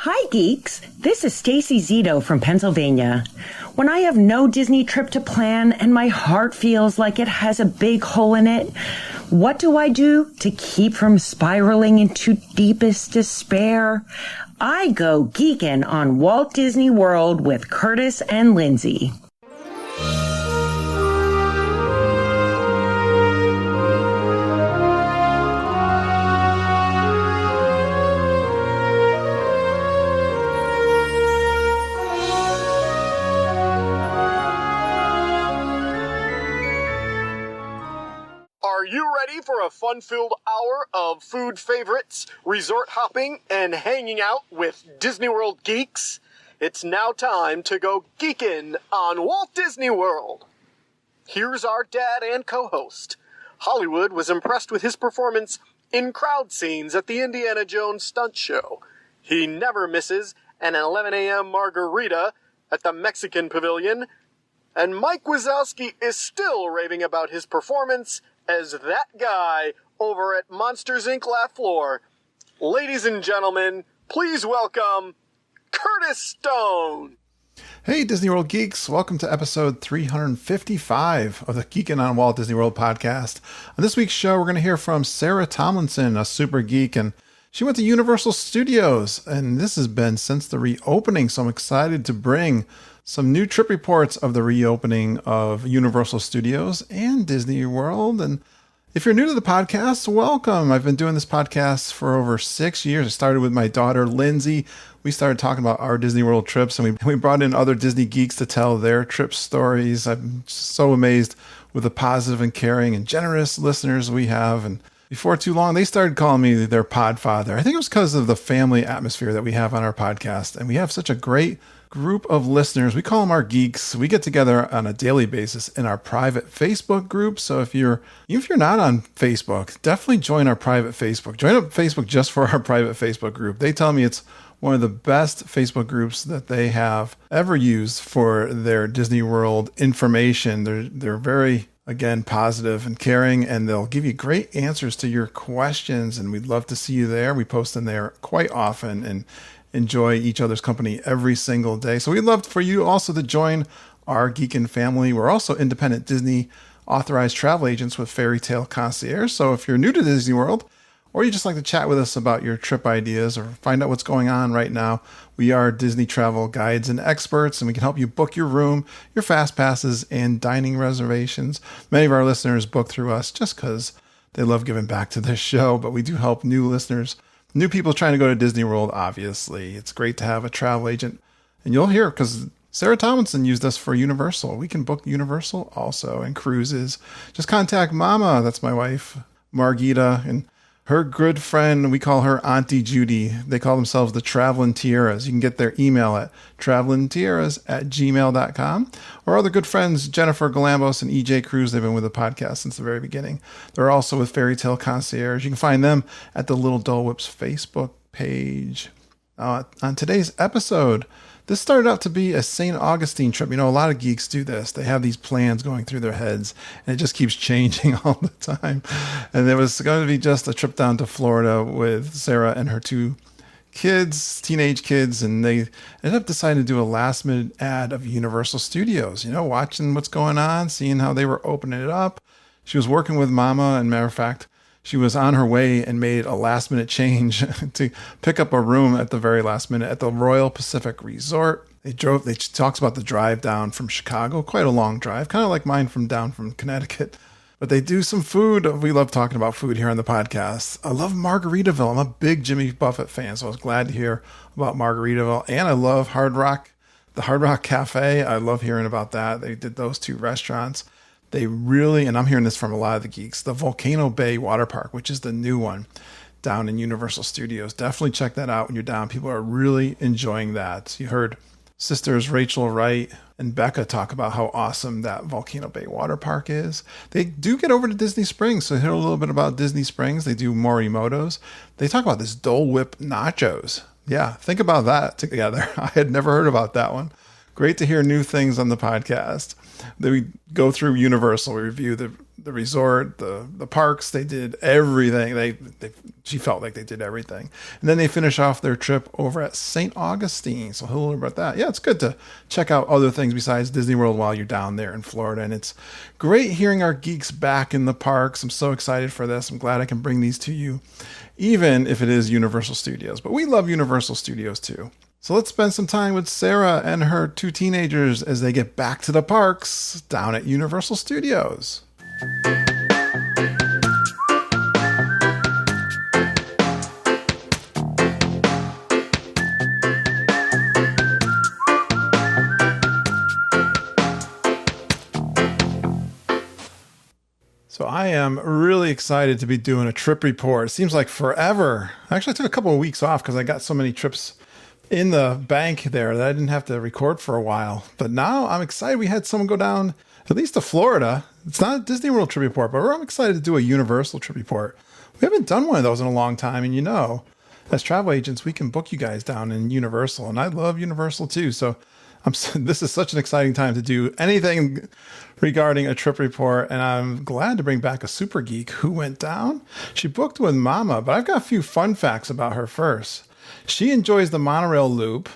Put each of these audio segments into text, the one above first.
Hi, geeks. This is Stacy Zito from Pennsylvania. When I have no Disney trip to plan and my heart feels like it has a big hole in it, what do I do to keep from spiraling into deepest despair? I go geeking on Walt Disney World with Curtis and Lindsay. Are you ready for a fun-filled hour of food favorites, resort hopping, and hanging out with Disney World geeks? It's now time to go geekin' on Walt Disney World. Here's our dad and co-host. Hollywood was impressed with his performance in crowd scenes at the Indiana Jones stunt show. He never misses an 11 a.m. margarita at the Mexican Pavilion. And Mike Wazowski is still raving about his performance as that guy over at Monsters, Inc. Laugh Floor. Ladies and gentlemen, please welcome Curtis Stone. Hey, Disney World geeks. Welcome to episode 355 of the Geekin' on Walt Disney World podcast. On this week's show, we're going to hear from Sarah Tomlinson, a super geek, and she went to Universal Studios, and this has been since the reopening, so I'm excited to bring some new trip reports of the reopening of Universal Studios and Disney World. And if you're new to the podcast, welcome. I've been doing this podcast for over 6 years. I started with my daughter, Lindsay. We started talking about our Disney World trips, and we brought in other Disney geeks to tell their trip stories. I'm so amazed with the positive and caring and generous listeners we have. And before too long, they started calling me their podfather. I think it was because of the family atmosphere that we have on our podcast. And we have such a great group of listeners. We call them our geeks. We get together on a daily basis in our private Facebook group. So if you're not on Facebook, definitely join our private Facebook. Join up Facebook just for our private Facebook group. They tell me it's one of the best Facebook groups that they have ever used for their Disney World information. They're very, again, positive and caring, and they'll give you great answers to your questions. And we'd love to see you there. We post in there quite often and enjoy each other's company every single day. So we'd love for you also to join our Geekin' family. We're also independent Disney authorized travel agents with Fairy Tale Concierge. So if you're new to Disney World, or you just like to chat with us about your trip ideas or find out what's going on right now, we are Disney travel guides and experts, and we can help you book your room, your fast passes, and dining reservations. Many of our listeners book through us just because they love giving back to this show, but we do help new listeners, new people trying to go to Disney World, obviously. It's great to have a travel agent. And you'll hear, because Sarah Tomlinson used us for Universal. We can book Universal also, and cruises. Just contact Mama, that's my wife, Margita, and her good friend, we call her Auntie Judy. They call themselves the Travelin' Tiaras. You can get their email at travelintiaras@gmail.com. Or other good friends, Jennifer Galambos and EJ Cruz. They've been with the podcast since the very beginning. They're also with Fairy Tale Concierge. You can find them at the Little Dole Whips Facebook page. On today's episode, this started out to be a St. Augustine trip. You know, a lot of geeks do this. They have these plans going through their heads, and it just keeps changing all the time. And there was going to be just a trip down to Florida with Sarah and her two kids, teenage kids, and they ended up deciding to do a last-minute ad of Universal Studios, you know, watching what's going on, seeing how they were opening it up. She was working with Mama, and matter of fact, she was on her way and made a last-minute change to pick up a room at the very last minute at the Royal Pacific Resort. She talks about the drive down from Chicago, quite a long drive, kind of like mine down from Connecticut. But they do some food. We love talking about food here on the podcast. I love Margaritaville. I'm a big Jimmy Buffett fan, so I was glad to hear about Margaritaville. And I love Hard Rock, the Hard Rock Cafe. I love hearing about that. They did those two restaurants. They really, and I'm hearing this from a lot of the geeks, the Volcano Bay Water Park, which is the new one down in Universal Studios. Definitely check that out when you're down. People are really enjoying that. You heard sisters Rachel Wright and Becca talk about how awesome that Volcano Bay Water Park is. They do get over to Disney Springs, so hear a little bit about Disney Springs. They do Morimoto's. They talk about this Dole Whip nachos. Yeah, think about that together. I had never heard about that one. Great to hear new things on the podcast. Then we go through Universal. We review the the resort, the parks. They did everything. She felt like they did everything. And then they finish off their trip over at St. Augustine. So he'll learn about that. Yeah, it's good to check out other things besides Disney World while you're down there in Florida. And it's great hearing our geeks back in the parks. I'm so excited for this. I'm glad I can bring these to you, even if it is Universal Studios. But we love Universal Studios too. So let's spend some time with Sarah and her two teenagers as they get back to the parks down at Universal Studios. So I am really excited to be doing a trip report. It seems like forever. Actually, I took a couple of weeks off because I got so many trips in the bank there that I didn't have to record for a while. But now I'm excited. We had someone go down at least to Florida. It's not a Disney World trip report, but I'm excited to do a Universal trip report. We haven't done one of those in a long time. And as travel agents, we can book you guys down in Universal. And I love Universal too. So this is such an exciting time to do anything regarding a trip report. And I'm glad to bring back a super geek who went down. She booked with Mama, but I've got a few fun facts about her first. She enjoys the monorail loop,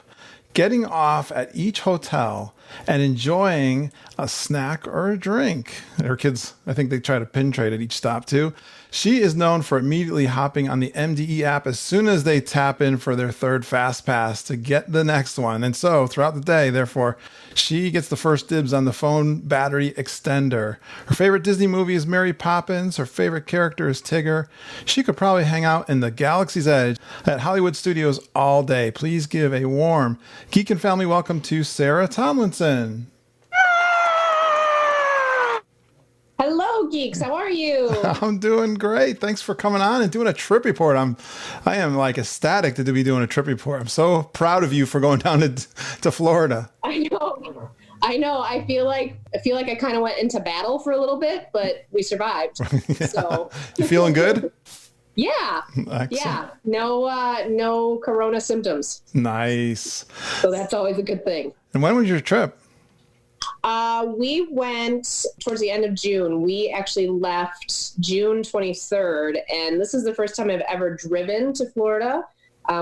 getting off at each hotel and enjoying a snack or a drink. Her kids, I think they try to pin trade at each stop too. She is known for immediately hopping on the MDE app as soon as they tap in for their third fast pass to get the next one. And so throughout the day, therefore, she gets the first dibs on the phone battery extender. Her favorite Disney movie is Mary Poppins. Her favorite character is Tigger. She could probably hang out in the Galaxy's Edge at Hollywood Studios all day. Please give a warm Geek and Family welcome to Sarah Tomlinson. Hello, geeks. How are you? I'm doing great. Thanks for coming on and doing a trip report. I am like ecstatic to be doing a trip report. I'm so proud of you for going down to Florida. I know. I feel like I kind of went into battle for a little bit, but we survived. Yeah. So you feeling good? Yeah. Excellent. Yeah. No corona symptoms. Nice. So that's always a good thing. And when was your trip? We went towards the end of June. We actually left June 23rd, and this is the first time I've ever driven to Florida.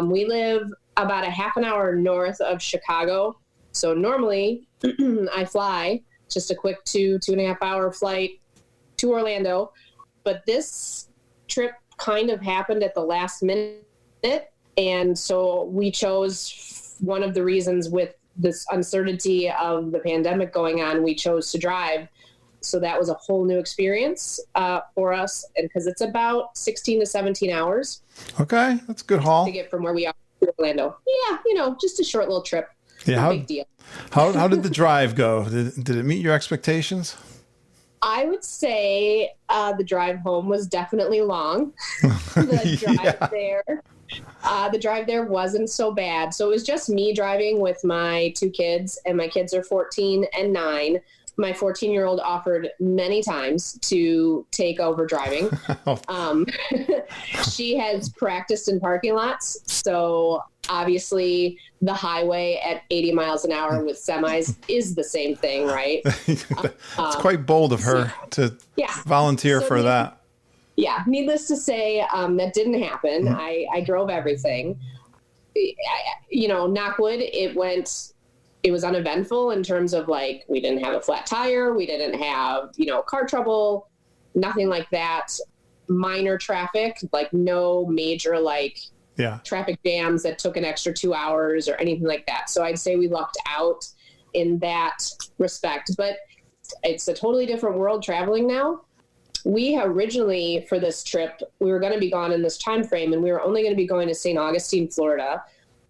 We live about a half an hour north of Chicago. So normally I fly just a quick 2.5 hour flight to Orlando. But this trip kind of happened at the last minute. And so we chose one of the reasons with this uncertainty of the pandemic going on, we chose to drive. So that was a whole new experience for us. And because it's about 16 to 17 hours. Okay. That's a good haul. To get from where we are to Orlando. Yeah. Just a short little trip. Yeah. No big deal. How did the drive go? Did it meet your expectations? I would say the drive home was definitely long. The drive there wasn't so bad. So it was just me driving with my two kids, and my kids are 14 and 9. My 14-year-old offered many times to take over driving. She has practiced in parking lots. So obviously the highway at 80 miles an hour with semis is the same thing, right? It's quite bold of her to volunteer for that. Yeah, needless to say, that didn't happen. Mm-hmm. I drove everything. Knock wood, it was uneventful in terms of we didn't have a flat tire. We didn't have, car trouble, nothing like that. Minor traffic, no major traffic jams that took an extra 2 hours or anything like that. So I'd say we lucked out in that respect, but it's a totally different world traveling now. We originally, for this trip, we were going to be gone in this time frame, and we were only going to be going to St. Augustine, Florida.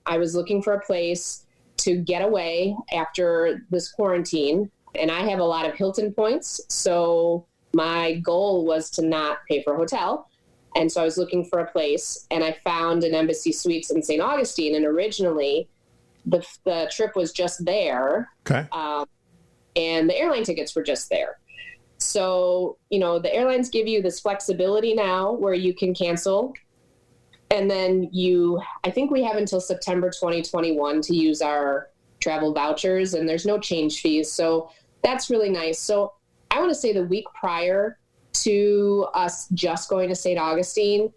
I was looking for a place to get away after this quarantine, and I have a lot of Hilton points, so my goal was to not pay for a hotel. And so I was looking for a place, and I found an Embassy Suites in St. Augustine, and originally the trip was just there, okay, and the airline tickets were just there. So, the airlines give you this flexibility now where you can cancel. And then I think we have until September 2021 to use our travel vouchers, and there's no change fees. So that's really nice. So I want to say the week prior to us just going to St. Augustine,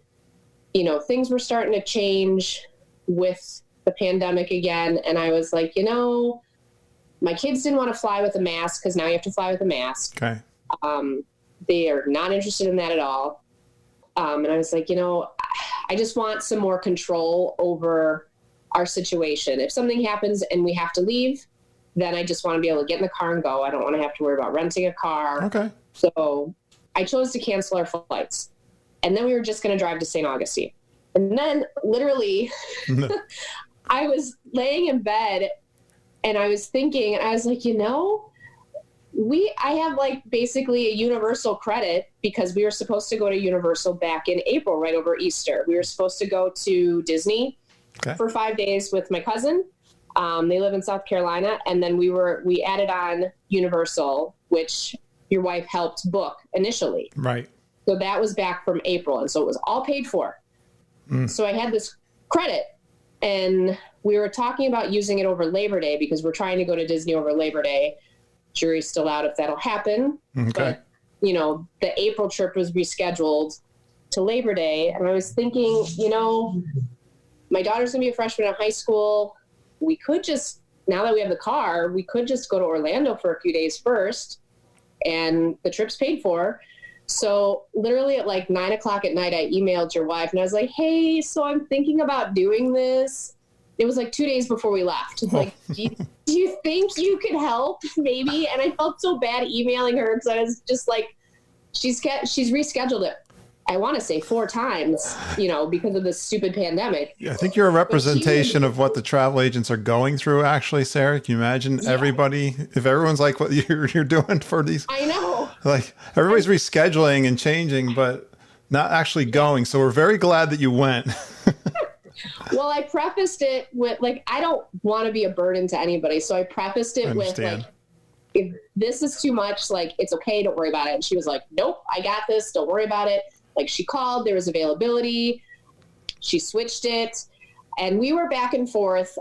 you know, things were starting to change with the pandemic again. And I was like, you know, my kids didn't want to fly with a mask because now you have to fly with a mask. Okay. They are not interested in that at all. And I was like, you know, I just want some more control over our situation. If something happens and we have to leave, then I just want to be able to get in the car and go. I don't want to have to worry about renting a car. Okay. So I chose to cancel our flights. And then we were just going to drive to St. Augustine. And then literally I was laying in bed and I was thinking, and I was like, you know, I have like basically a Universal credit because we were supposed to go to Universal back in April, right over Easter. We were supposed to go to Disney for 5 days with my cousin. They live in South Carolina. And then we added on Universal, which your wife helped book initially. Right. So that was back from April. And so it was all paid for. So I had this credit and we were talking about using it over Labor Day because we're trying to go to Disney over Labor Day. Jury's still out if that'll happen. Okay. But, you know, the April trip was rescheduled to Labor Day. And I was thinking, you know, my daughter's going to be a freshman in high school. We could just, now that we have the car, we could just go to Orlando for a few days first. And the trip's paid for. So literally at like 9 o'clock at night, I emailed your wife and I was like, hey, so I'm thinking about doing this. It was like 2 days before we left. Like, do you think you could help maybe? And I felt so bad emailing her because I was just like, she's rescheduled it. I want to say 4 times, you know, because of this stupid pandemic. Yeah, I think you're a representation of what the travel agents are going through, actually, Sarah. Can you imagine everybody, if everyone's like what you're doing for these? I know. Like everybody's rescheduling and changing, but not actually going. So we're very glad that you went. Well, I prefaced it with like, I don't want to be a burden to anybody. So I prefaced it with like, if this is too much, like, it's okay. Don't worry about it. And she was like, nope, I got this. Don't worry about it. Like she called, there was availability. She switched it and we were back and forth.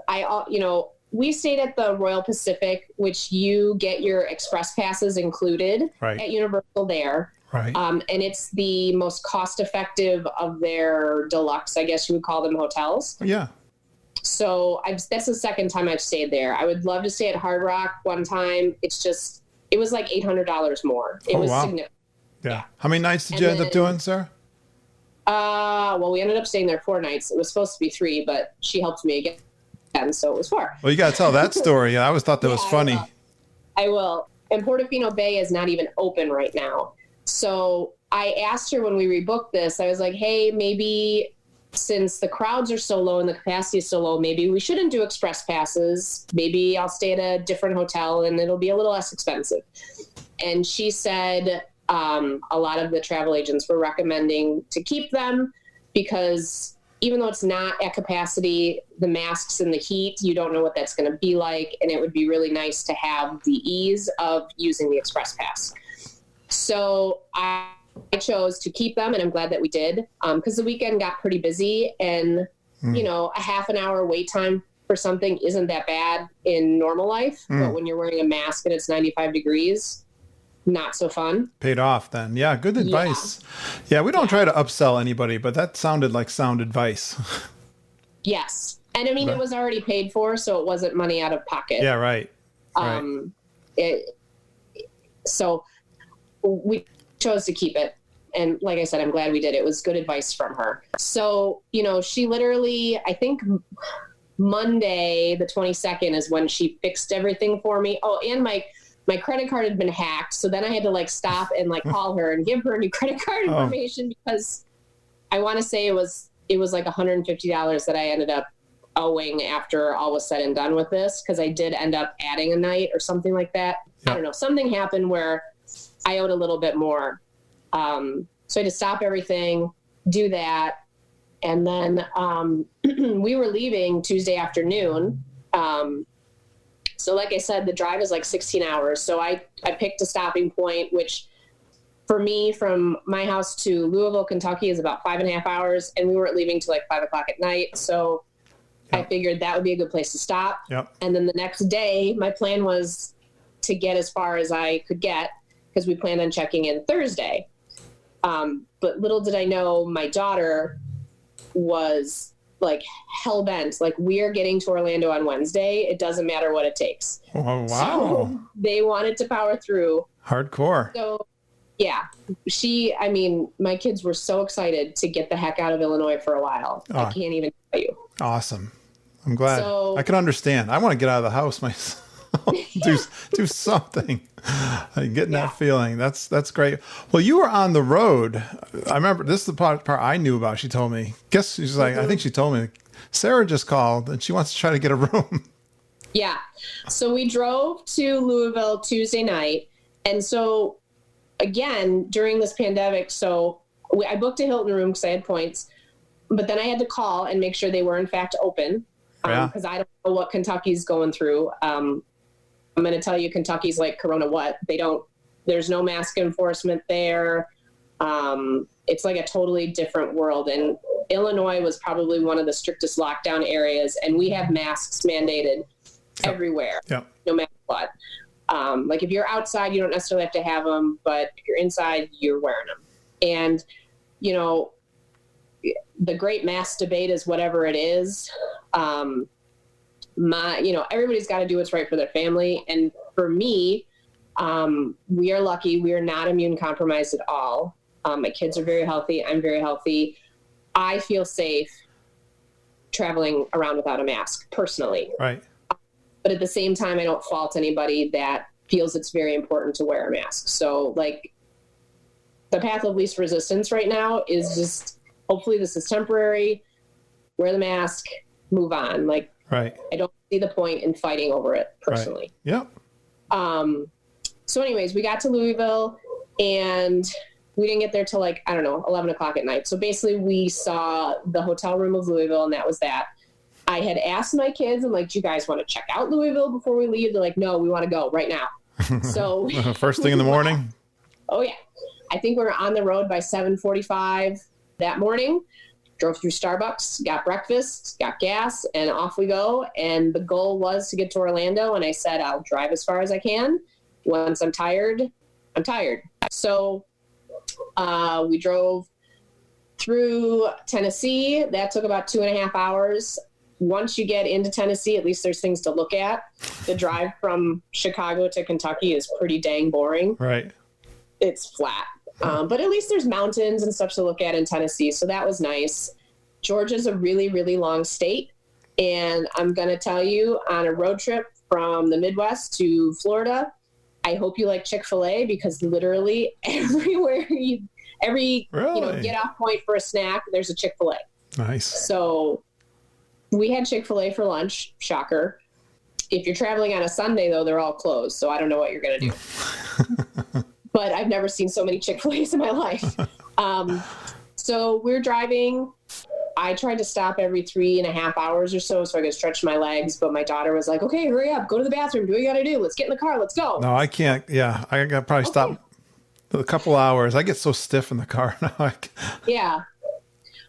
We stayed at the Royal Pacific, which you get your express passes included at Universal there. Right. And it's the most cost effective of their deluxe, I guess you would call them, hotels. Yeah. So that's the second time I've stayed there. I would love to stay at Hard Rock one time. It was like $800 more. It was significant. Yeah. How many nights did you end up doing, Sarah? Well, we ended up staying there 4 nights. It was supposed to be 3, but she helped me again, so it was 4. Well, you got to tell that story. I always thought that was funny. I will. And Portofino Bay is not even open right now. So I asked her when we rebooked this, I was like, hey, maybe since the crowds are so low and the capacity is so low, maybe we shouldn't do express passes. Maybe I'll stay at a different hotel and it'll be a little less expensive. And she said, a lot of the travel agents were recommending to keep them because even though it's not at capacity, the masks and the heat, you don't know what that's going to be like. And it would be really nice to have the ease of using the express pass. So I chose to keep them and I'm glad that we did because the weekend got pretty busy and, you know, a half an hour wait time for something isn't that bad in normal life. But when you're wearing a mask and it's 95 degrees, not so fun. Paid off then. Yeah, good advice. Yeah, we don't try to upsell anybody, but that sounded like sound advice. Yes. And I mean, it was already paid for, so it wasn't money out of pocket. Yeah, right. So we chose to keep it. And like I said, I'm glad we did. It was good advice from her. So, you know, she literally, I think Monday, the 22nd is when she fixed everything for me. Oh, and my credit card had been hacked. So then I had to like stop and like call her and give her new credit card information because I want to say it was like $150 that I ended up owing after all was said and done with this. Cause I did end up adding a night or something like that. I don't know. Something happened where I owed a little bit more. So I had to stop everything, do that. And then we were leaving Tuesday afternoon. So like I said, the drive is like 16 hours. So I picked a stopping point, which for me from my house to Louisville, Kentucky is about 5.5 hours. And we weren't leaving till like 5 o'clock at night. So I figured that would be a good place to stop. Yep. And then the next day, my plan was to get as far as I could get because we planned on checking in Thursday. But little did I know, my daughter was like hell bent. Like, we are getting to Orlando on Wednesday. It doesn't matter what it takes. Oh, wow. So they wanted to power through. Hardcore. So yeah, my kids were so excited to get the heck out of Illinois for a while. I can't even tell you. Awesome. I'm glad. So, I can understand. I want to get out of the house myself. do something. Getting that feeling. That's great. Well, you were on the road. I remember this is the part I knew about. She told me. Guess she's like, I think she told me Sarah just called and she wants to try to get a room. Yeah. So we drove to Louisville Tuesday night. And so again, during this pandemic, I booked a Hilton room because I had points, but then I had to call and make sure they were in fact open. Because I don't know what Kentucky's going through. I'm going to tell you, Kentucky's like Corona what? There's no mask enforcement there. It's like a totally different world. And Illinois was probably one of the strictest lockdown areas. And we have masks mandated everywhere, no matter what. Like if you're outside, you don't necessarily have to have them, but if you're inside, you're wearing them. And, the great mask debate is whatever it is. Everybody's got to do what's right for their family. And for me, we are lucky. We are not immune compromised at all. My kids are very healthy. I'm very healthy. I feel safe traveling around without a mask personally. Right. But at the same time, I don't fault anybody that feels it's very important to wear a mask. So like the path of least resistance right now is just, hopefully this is temporary, wear the mask, move on. Like, right. I don't see the point in fighting over it personally. Right. Yep. So anyways, we got to Louisville and we didn't get there till 11 o'clock at night. So basically we saw the hotel room of Louisville and that was that. I had asked my kids, I'm like, do you guys want to check out Louisville before we leave? They're like, no, we want to go right now. So first thing in the morning. Oh yeah. I think we were on the road by 7:45 that morning, drove through Starbucks, got breakfast, got gas, and off we go. And the goal was to get to Orlando. And I said, I'll drive as far as I can. Once I'm tired, I'm tired. So we drove through Tennessee. That took about 2.5 hours. Once you get into Tennessee, at least there's things to look at. The drive from Chicago to Kentucky is pretty dang boring. Right. It's flat. But at least there's mountains and stuff to look at in Tennessee. So that was nice. Georgia's a really, really long state. And I'm going to tell you, on a road trip from the Midwest to Florida, I hope you like Chick-fil-A because literally everywhere get off point for a snack, there's a Chick-fil-A. Nice. So we had Chick-fil-A for lunch. Shocker. If you're traveling on a Sunday, though, they're all closed. So I don't know what you're going to do. But I've never seen so many Chick-fil-A's in my life. So we're driving. I tried to stop every 3.5 hours or so I could stretch my legs. But my daughter was like, okay, hurry up. Go to the bathroom. Do what you got to do. Let's get in the car. Let's go. No, I can't. Yeah, I got to probably stop a couple hours. I get so stiff in the car now. Yeah.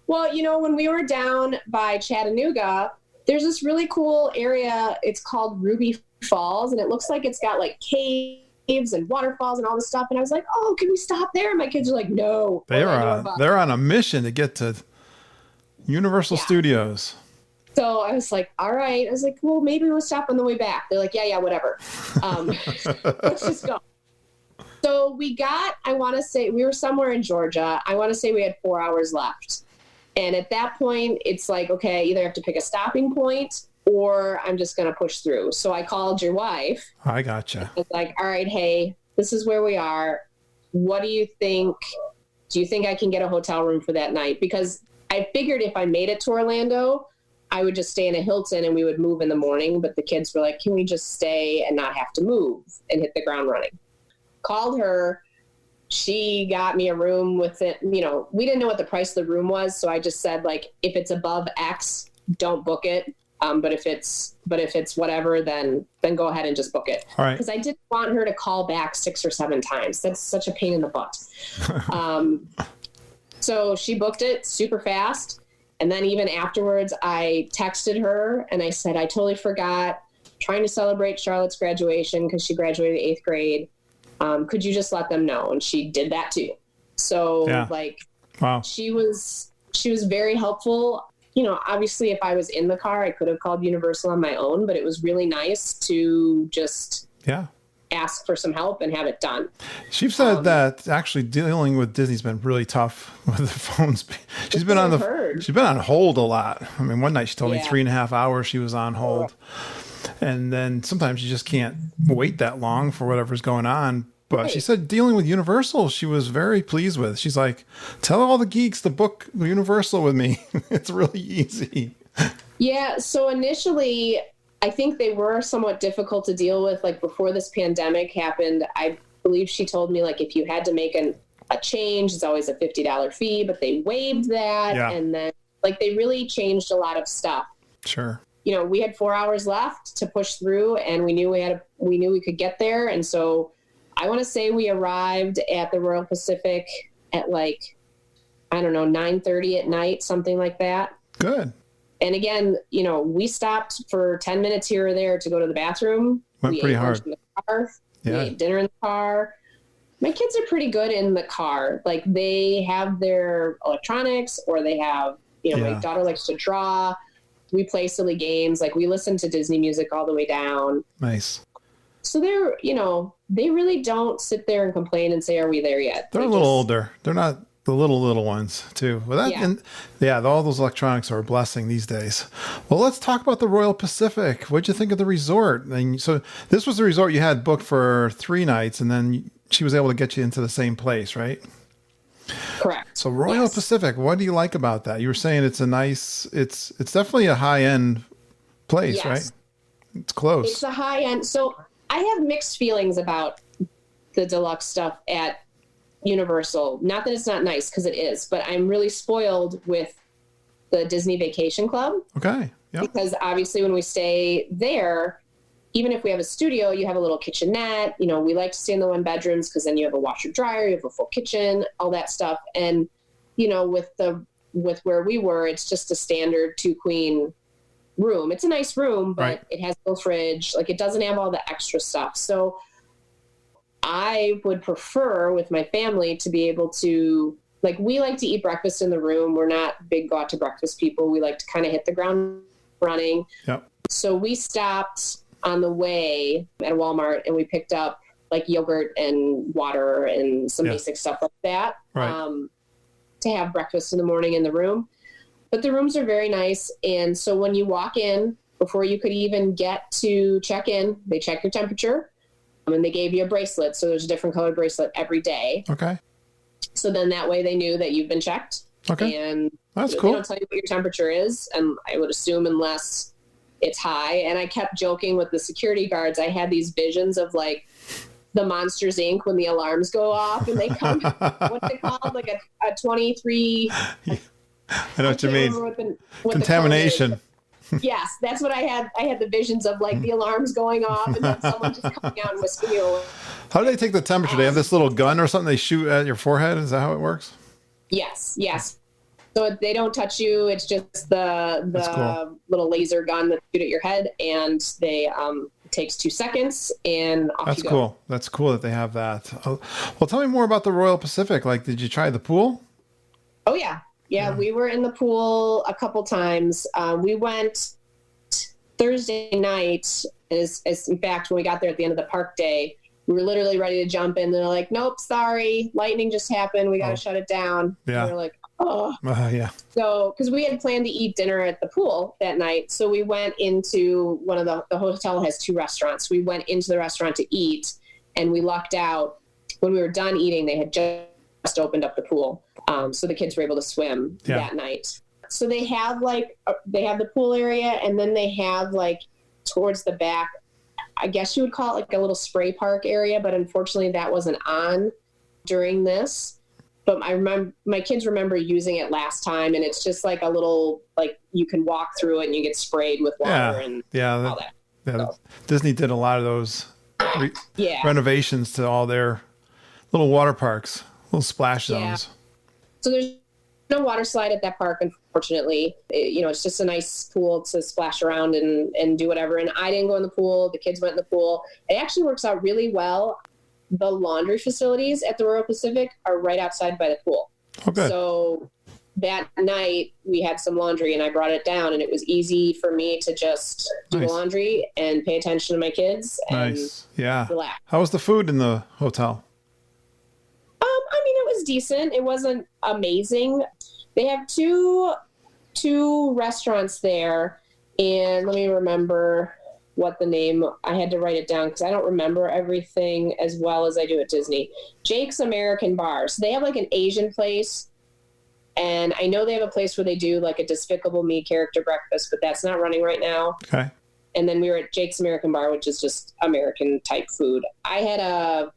Well, when we were down by Chattanooga, there's this really cool area. It's called Ruby Falls, and it looks like it's got like caves and waterfalls and all this stuff. And I was like, oh, can we stop there? And my kids are like, no. They're on a mission to get to Universal Studios. So I was like, all right. I was like, well, maybe we'll stop on the way back. They're like, yeah, whatever. Let's just go. So I want to say we were somewhere in Georgia. I want to say we had 4 hours left. And at that point, it's like, okay, either have to pick a stopping point or I'm just going to push through. So I called your wife. I gotcha. I was like, all right, hey, this is where we are. What do you think? Do you think I can get a hotel room for that night? Because I figured if I made it to Orlando, I would just stay in a Hilton and we would move in the morning. But the kids were like, can we just stay and not have to move and hit the ground running? Called her. She got me a room with it. We didn't know what the price of the room was. So I just said, like, if it's above X, don't book it. But if it's whatever, then go ahead and just book it. All right. Because I didn't want her to call back 6 or 7 times. That's such a pain in the butt. So she booked it super fast. And then even afterwards, I texted her and I said, I totally forgot, trying to celebrate Charlotte's graduation because she graduated 8th grade. Could you just let them know? And she did that too. So Yeah. like, Wow. she was very helpful. You know, obviously if I was in the car, I could have called Universal on my own, but it was really nice to just ask for some help and have it done. She's said that actually dealing with Disney's been really tough with the phones. She's been on hold a lot. I mean, one night she told me 3.5 hours she was on hold. And then sometimes you just can't wait that long for whatever's going on. But she said dealing with Universal, she was very pleased with. She's like, tell all the geeks to book Universal with me. It's really easy. Yeah. So initially, I think they were somewhat difficult to deal with. Like before this pandemic happened, I believe she told me like if you had to make a change, it's always a $50 fee, but they waived that. Yeah. And then like they really changed a lot of stuff. Sure. You know, we had 4 hours left to push through, and we knew we could get there. And so I want to say we arrived at the Royal Pacific at like, I don't know, 9:30 at night, something like that. Good. And again, you know, we stopped for 10 minutes here or there to go to the bathroom. Went pretty hard. In the car. Yeah. We ate dinner in the car. My kids are pretty good in the car. Like they have their electronics, or they have, you know, my daughter likes to draw. We play silly games. Like we listen to Disney music all the way down. Nice. So they're, you know, they really don't sit there and complain and say, are we there yet? They're a little older. They're not the little ones too. Well, all those electronics are a blessing these days. Well, let's talk about the Royal Pacific. What'd you think of the resort? And so this was the resort you had booked for 3 nights, and then she was able to get you into the same place, right? Correct. So Royal Pacific, what do you like about that? You were saying it's it's definitely a high end place, right? It's close. It's a high end. So I have mixed feelings about the deluxe stuff at Universal. Not that it's not nice, because it is, but I'm really spoiled with the Disney Vacation Club. Okay. Yep. Because obviously when we stay there, even if we have a studio, you have a little kitchenette. You know, we like to stay in the 1 bedrooms because then you have a washer dryer, you have a full kitchen, all that stuff. And, you know, with where we were, it's just a standard 2-queen room. It's a nice room, but it has no fridge. Like it doesn't have all the extra stuff. So I would prefer with my family to be able to, like, we like to eat breakfast in the room. We're not big go out to breakfast people. We like to kind of hit the ground running. Yep. So we stopped on the way at Walmart and we picked up like yogurt and water and some basic stuff like that to have breakfast in the morning in the room. But the rooms are very nice. And so when you walk in, before you could even get to check in, they check your temperature. And they gave you a bracelet. So there's a different color bracelet every day. Okay. So then that way they knew that you've been checked. Okay. And that's cool. They don't tell you what your temperature is. And I would assume unless it's high. And I kept joking with the security guards. I had these visions of like the Monsters Inc. when the alarms go off and they come, what's it called? Like a 23. I know what you mean. Contamination. Yes, that's what I had. I had the visions of like the alarms going off and then someone just coming out and whisking you away. How do they take the temperature? They have this little gun or something they shoot at your forehead? Is that how it works? Yes. So they don't touch you. It's just the little laser gun that shoot at your head, and they it takes 2 seconds and off you go. That's cool. That's cool that they have that. Well, tell me more about the Royal Pacific. Like, did you try the pool? Oh yeah. Yeah, we were in the pool a couple times. We went Thursday night. As in fact, when we got there at the end of the park day, we were literally ready to jump in. They're like, "Nope, sorry, lightning just happened. We got to shut it down." Yeah. And we're like, "Oh." Yeah. So, because we had planned to eat dinner at the pool that night, so we went into one of the hotel has 2 restaurants. We went into the restaurant to eat, and we lucked out. When we were done eating, they had just opened up the pool. So the kids were able to swim that night. So they have the pool area, and then they have like towards the back, I guess you would call it like a little spray park area, but unfortunately that wasn't on during this. But I remember my kids remember using it last time, and it's just like a little, like you can walk through it and you get sprayed with water and all that. Yeah, so. Disney did a lot of those renovations to all their little water parks, little splash zones. So there's no water slide at that park, unfortunately. It's just a nice pool to splash around and do whatever. And I didn't go in the pool. The kids went in the pool. It actually works out really well. the laundry facilities at the Royal Pacific are right outside by the pool. Oh, good. So that night we had some laundry and I brought it down, and it was easy for me to just do the laundry and pay attention to my kids and relax. How was the food in the hotel? I mean, it was decent. It wasn't amazing. They have two restaurants there, and let me remember what the name, I had to write it down because I don't remember everything as well as I do at Disney. Jake's American Bar. So they have like an Asian place, and I know they have a place where they do like a Despicable Me character breakfast, but that's not running right now. Okay. And then we were at Jake's American Bar, which is just American type food. I had a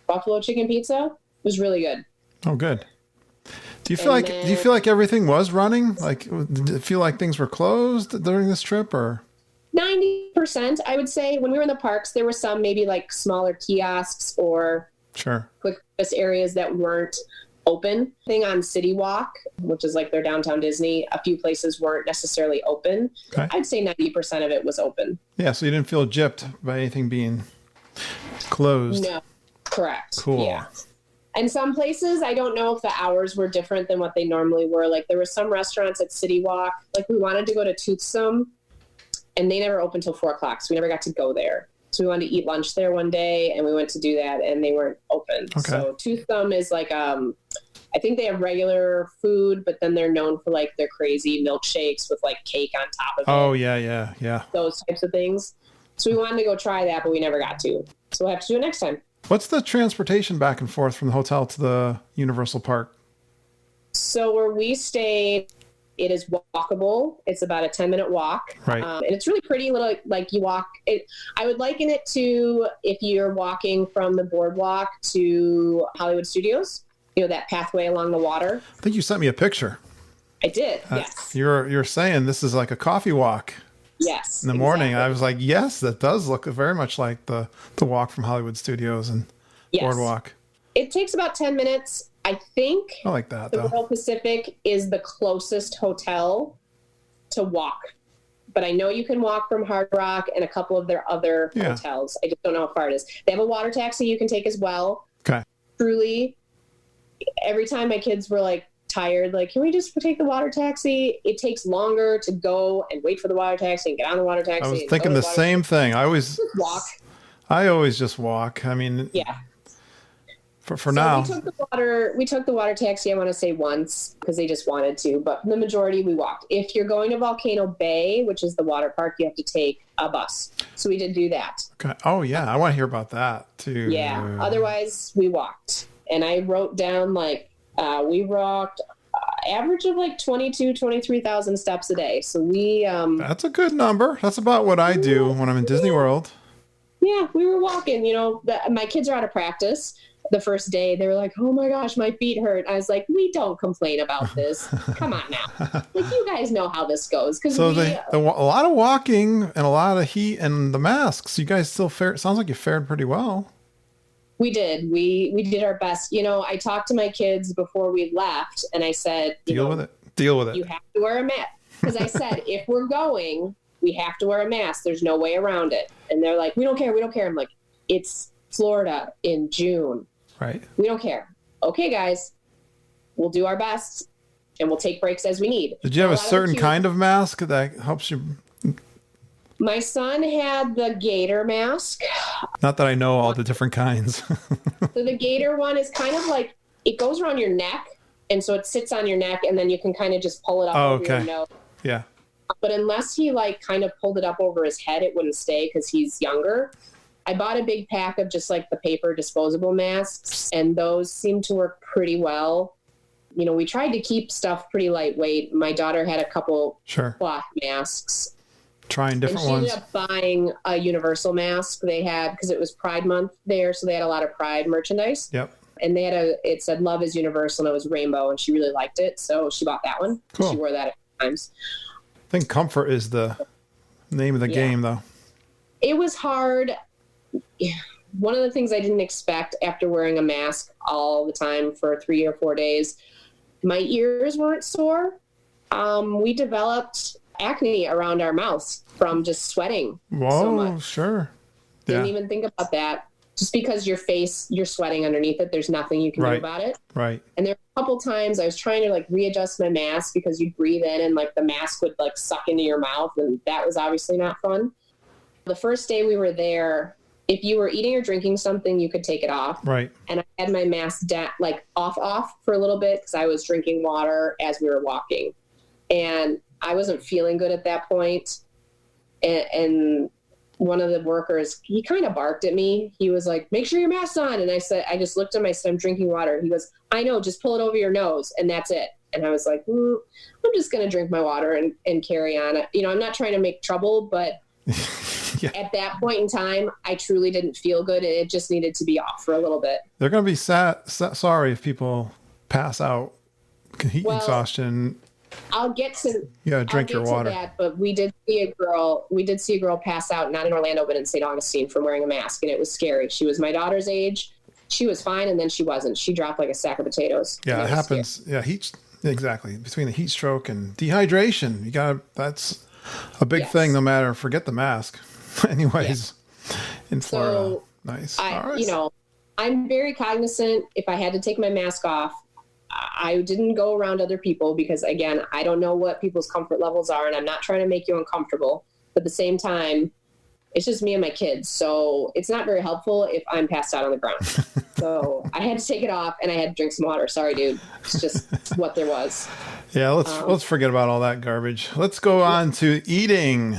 buffalo chicken pizza. It was really good. Oh, good. Do you feel like everything was running? Like, did it feel like things were closed during this trip, or 90%? I would say when we were in the parks, there were some maybe like smaller kiosks or quick service areas that weren't open. Thing on City Walk, which is like their downtown Disney, a few places weren't necessarily open. Okay. I'd say 90% of it was open. Yeah, so you didn't feel gypped by anything being closed. No, correct. Cool. Yeah. And some places, I don't know if the hours were different than what they normally were. Like there were some restaurants at City Walk. Like we wanted to go to Toothsome, and they never opened till 4:00. So we never got to go there. So we wanted to eat lunch there one day, and we went to do that, and they weren't open. Okay. So Toothsome is like, I think they have regular food, but then they're known for like their crazy milkshakes with like cake on top of it. Oh, yeah. Those types of things. So we wanted to go try that, but we never got to. So we'll have to do it next time. What's the transportation back and forth from the hotel to the Universal Park? So where we stayed, it is walkable. It's about a 10-minute walk. Right. And it's really pretty little, like you walk it. I would liken it to if you're walking from the boardwalk to Hollywood Studios, that pathway along the water. I think you sent me a picture. I did. Yes. You're saying this is like a coffee walk. Yes. In the morning, I was like, yes, that does look very much like the walk from Hollywood Studios and boardwalk. It takes about 10 minutes. I think I like that, the Royal Pacific is the closest hotel to walk. But I know you can walk from Hard Rock and a couple of their other hotels. I just don't know how far it is. They have a water taxi you can take as well. Okay. Truly, every time my kids were like tired, like, can we just take the water taxi? It takes longer to go and wait for the water taxi and get on the water taxi. I was thinking the same thing. I always walk. I always just walk. I mean, yeah. For now, we took the water taxi, I want to say once because they just wanted to, but the majority we walked. If you're going to Volcano Bay, which is the water park, you have to take a bus. So we did do that. Okay. Oh yeah. I want to hear about that too. Yeah. Otherwise we walked, and I wrote down like, we walked average of like 23,000 steps a day. So we, that's a good number. That's about what I do when I'm in Disney World. Yeah. We were walking, my kids are out of practice. The first day they were like, oh my gosh, my feet hurt. I was like, we don't complain about this. Come on now. Like, you guys know how this goes. So a lot of walking and a lot of heat and the masks, you guys still sounds like you fared pretty well. We did. We did our best. I talked to my kids before we left, and I said, deal with it. You have to wear a mask. Because I said, if we're going, we have to wear a mask. There's no way around it. And they're like, we don't care. I'm like, it's Florida in June. Right. We don't care. Okay, guys, we'll do our best, and we'll take breaks as we need. Did you have a certain kind of mask that helps you? My son had the gator mask. Not that I know all the different kinds. So the gator one is kind of like, it goes around your neck, and so it sits on your neck, and then you can kind of just pull it up over your nose. Yeah. But unless he kind of pulled it up over his head, it wouldn't stay because he's younger. I bought a big pack of just like the paper disposable masks, and those seem to work pretty well. We tried to keep stuff pretty lightweight. My daughter had a couple cloth masks. Trying different ones. She ended up buying a universal mask they had because it was Pride Month there, so they had a lot of Pride merchandise. Yep. And they had it said "Love is Universal" and it was rainbow, and she really liked it, so she bought that one. Cool. She wore that a few times. I think comfort is the name of the game, though. It was hard. One of the things I didn't expect after wearing a mask all the time for 3 or 4 days, my ears weren't sore. We developed acne around our mouths from just sweating. Whoa, so much. Sure. Didn't even think about that. just because your face, you're sweating underneath it. There's nothing you can do about it. Right. And there were a couple times I was trying to like readjust my mask because you breathe in and like the mask would like suck into your mouth. And that was obviously not fun. The first day we were there, if you were eating or drinking something, you could take it off. Right. And I had my mask like off for a little bit because I was drinking water as we were walking. And I wasn't feeling good at that point. And one of the workers, he kind of barked at me. He was like, make sure your mask's on. And I just looked at him. I said, I'm drinking water. He goes, I know, just pull it over your nose. And that's it. And I was like, I'm just going to drink my water and carry on. You know, I'm not trying to make trouble, but yeah. At that point in time, I truly didn't feel good. And it just needed to be off for a little bit. They're going to be sorry if people pass out, heat exhaustion. I'll get to drink your water. That, but we did see a girl pass out, not in Orlando, but in St. Augustine from wearing a mask, and it was scary. She was my daughter's age. She was fine, and then she wasn't. She dropped like a sack of potatoes. Yeah, it happens. Scary. Yeah, exactly. Between the heat stroke and dehydration, that's a big thing. No matter, forget the mask. Anyways, in Florida, so nice. I'm very cognizant. If I had to take my mask off, I didn't go around other people because, again, I don't know what people's comfort levels are, and I'm not trying to make you uncomfortable. But at the same time, it's just me and my kids. So it's not very helpful if I'm passed out on the ground. So I had to take it off, and I had to drink some water. Sorry, dude. It's just what there was. Yeah, let's forget about all that garbage. Let's go on to eating.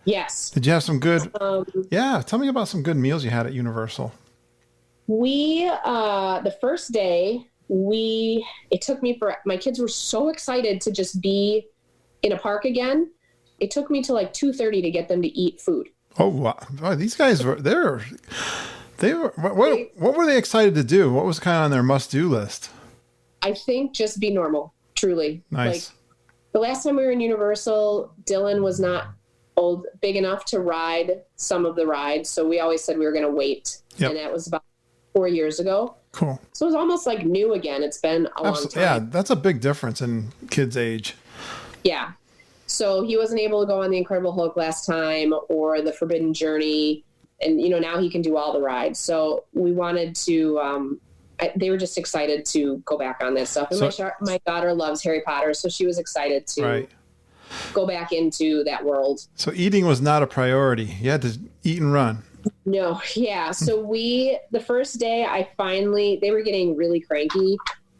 Yes. Did you have some good... tell me about some good meals you had at Universal. The first day... it took me my kids were so excited to just be in a park again. It took me till like 2:30 to get them to eat food. Oh, wow. These guys what were they excited to do? What was kind of on their must-do list? I think just be normal, truly. Nice. Like, the last time we were in Universal, Dylan was not big enough to ride some of the rides. So we always said we were going to wait. Yep. And that was about 4 years ago. Cool. So it was almost like new again. It's been a long time. Yeah, that's a big difference in kids' age. Yeah. So he wasn't able to go on the Incredible Hulk last time or the Forbidden Journey. And, now he can do all the rides. So we wanted to, they were just excited to go back on that stuff. And my daughter loves Harry Potter. So she was excited to go back into that world. So eating was not a priority. You had to eat and run. No. Yeah. So the first day they were getting really cranky.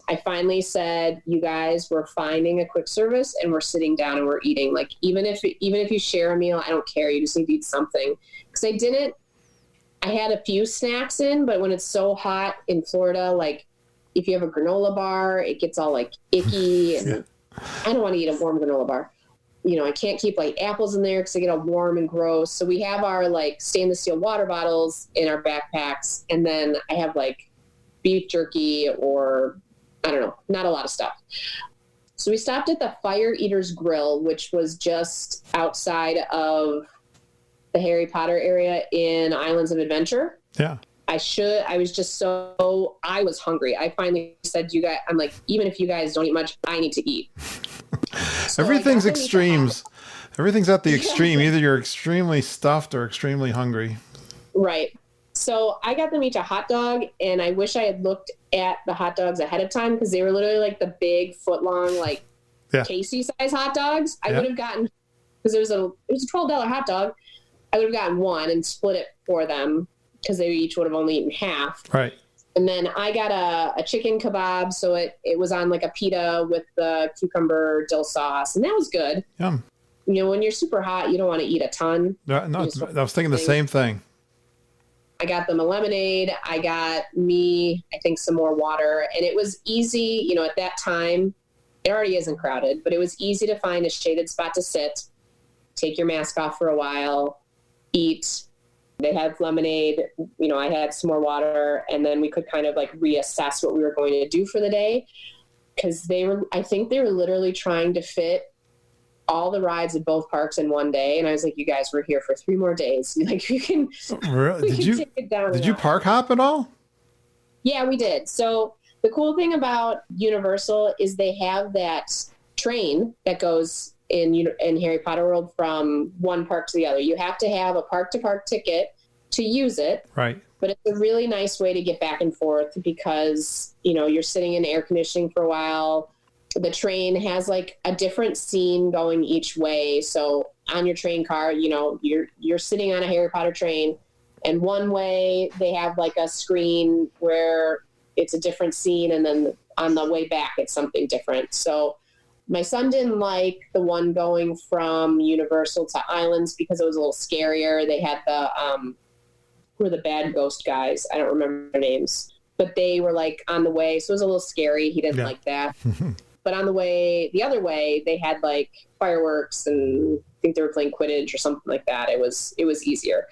I finally said, you guys, we're finding a quick service and we're sitting down and we're eating. Like, even if you share a meal, I don't care. You just need to eat something. Cause I had a few snacks in, but when it's so hot in Florida, like if you have a granola bar, it gets all like icky and I don't want to eat a warm granola bar. I can't keep like apples in there because they get all warm and gross. So we have our like stainless steel water bottles in our backpacks. And then I have like beef jerky or I don't know, not a lot of stuff. So we stopped at the Fire Eaters Grill, which was just outside of the Harry Potter area in Islands of Adventure. Yeah. I was hungry. I finally said, you guys, I'm like, even if you guys don't eat much, I need to eat. So everything's extremes. Everything's at the extreme. Either you're extremely stuffed or extremely hungry. Right. So I got them each a hot dog, and I wish I had looked at the hot dogs ahead of time because they were literally like the big foot-long, like Casey size hot dogs. I would have gotten, because it was a $12 hot dog. I would have gotten one and split it for them because they each would have only eaten half. Right. And then I got a chicken kebab, so it was on like a pita with the cucumber dill sauce, and that was good. Yum. When you're super hot, you don't want to eat a ton. No, I was thinking the same thing. I got them a lemonade. I got I think, some more water. And it was easy, at that time. It already isn't crowded, but it was easy to find a shaded spot to sit, take your mask off for a while, eat. They had lemonade. I had some more water. And then we could kind of like reassess what we were going to do for the day. Because I think they were literally trying to fit all the rides at both parks in one day. And I was like, you guys were here for 3 more days. Like, you can, take it down. Did you park hop at all? Yeah, we did. So the cool thing about Universal is they have that train that goes in Harry Potter World from one park to the other. You have to have a park to park ticket to use it. Right. But it's a really nice way to get back and forth because, you're sitting in air conditioning for a while. The train has like a different scene going each way. So on your train car, you're sitting on a Harry Potter train, and one way they have like a screen where it's a different scene, and then on the way back it's something different. So my son didn't like the one going from Universal to Islands because it was a little scarier. They had who were the bad ghost guys? I don't remember their names, but they were like on the way. So it was a little scary. He didn't like that. But on the other way, they had like fireworks, and I think they were playing Quidditch or something like that. It was easier.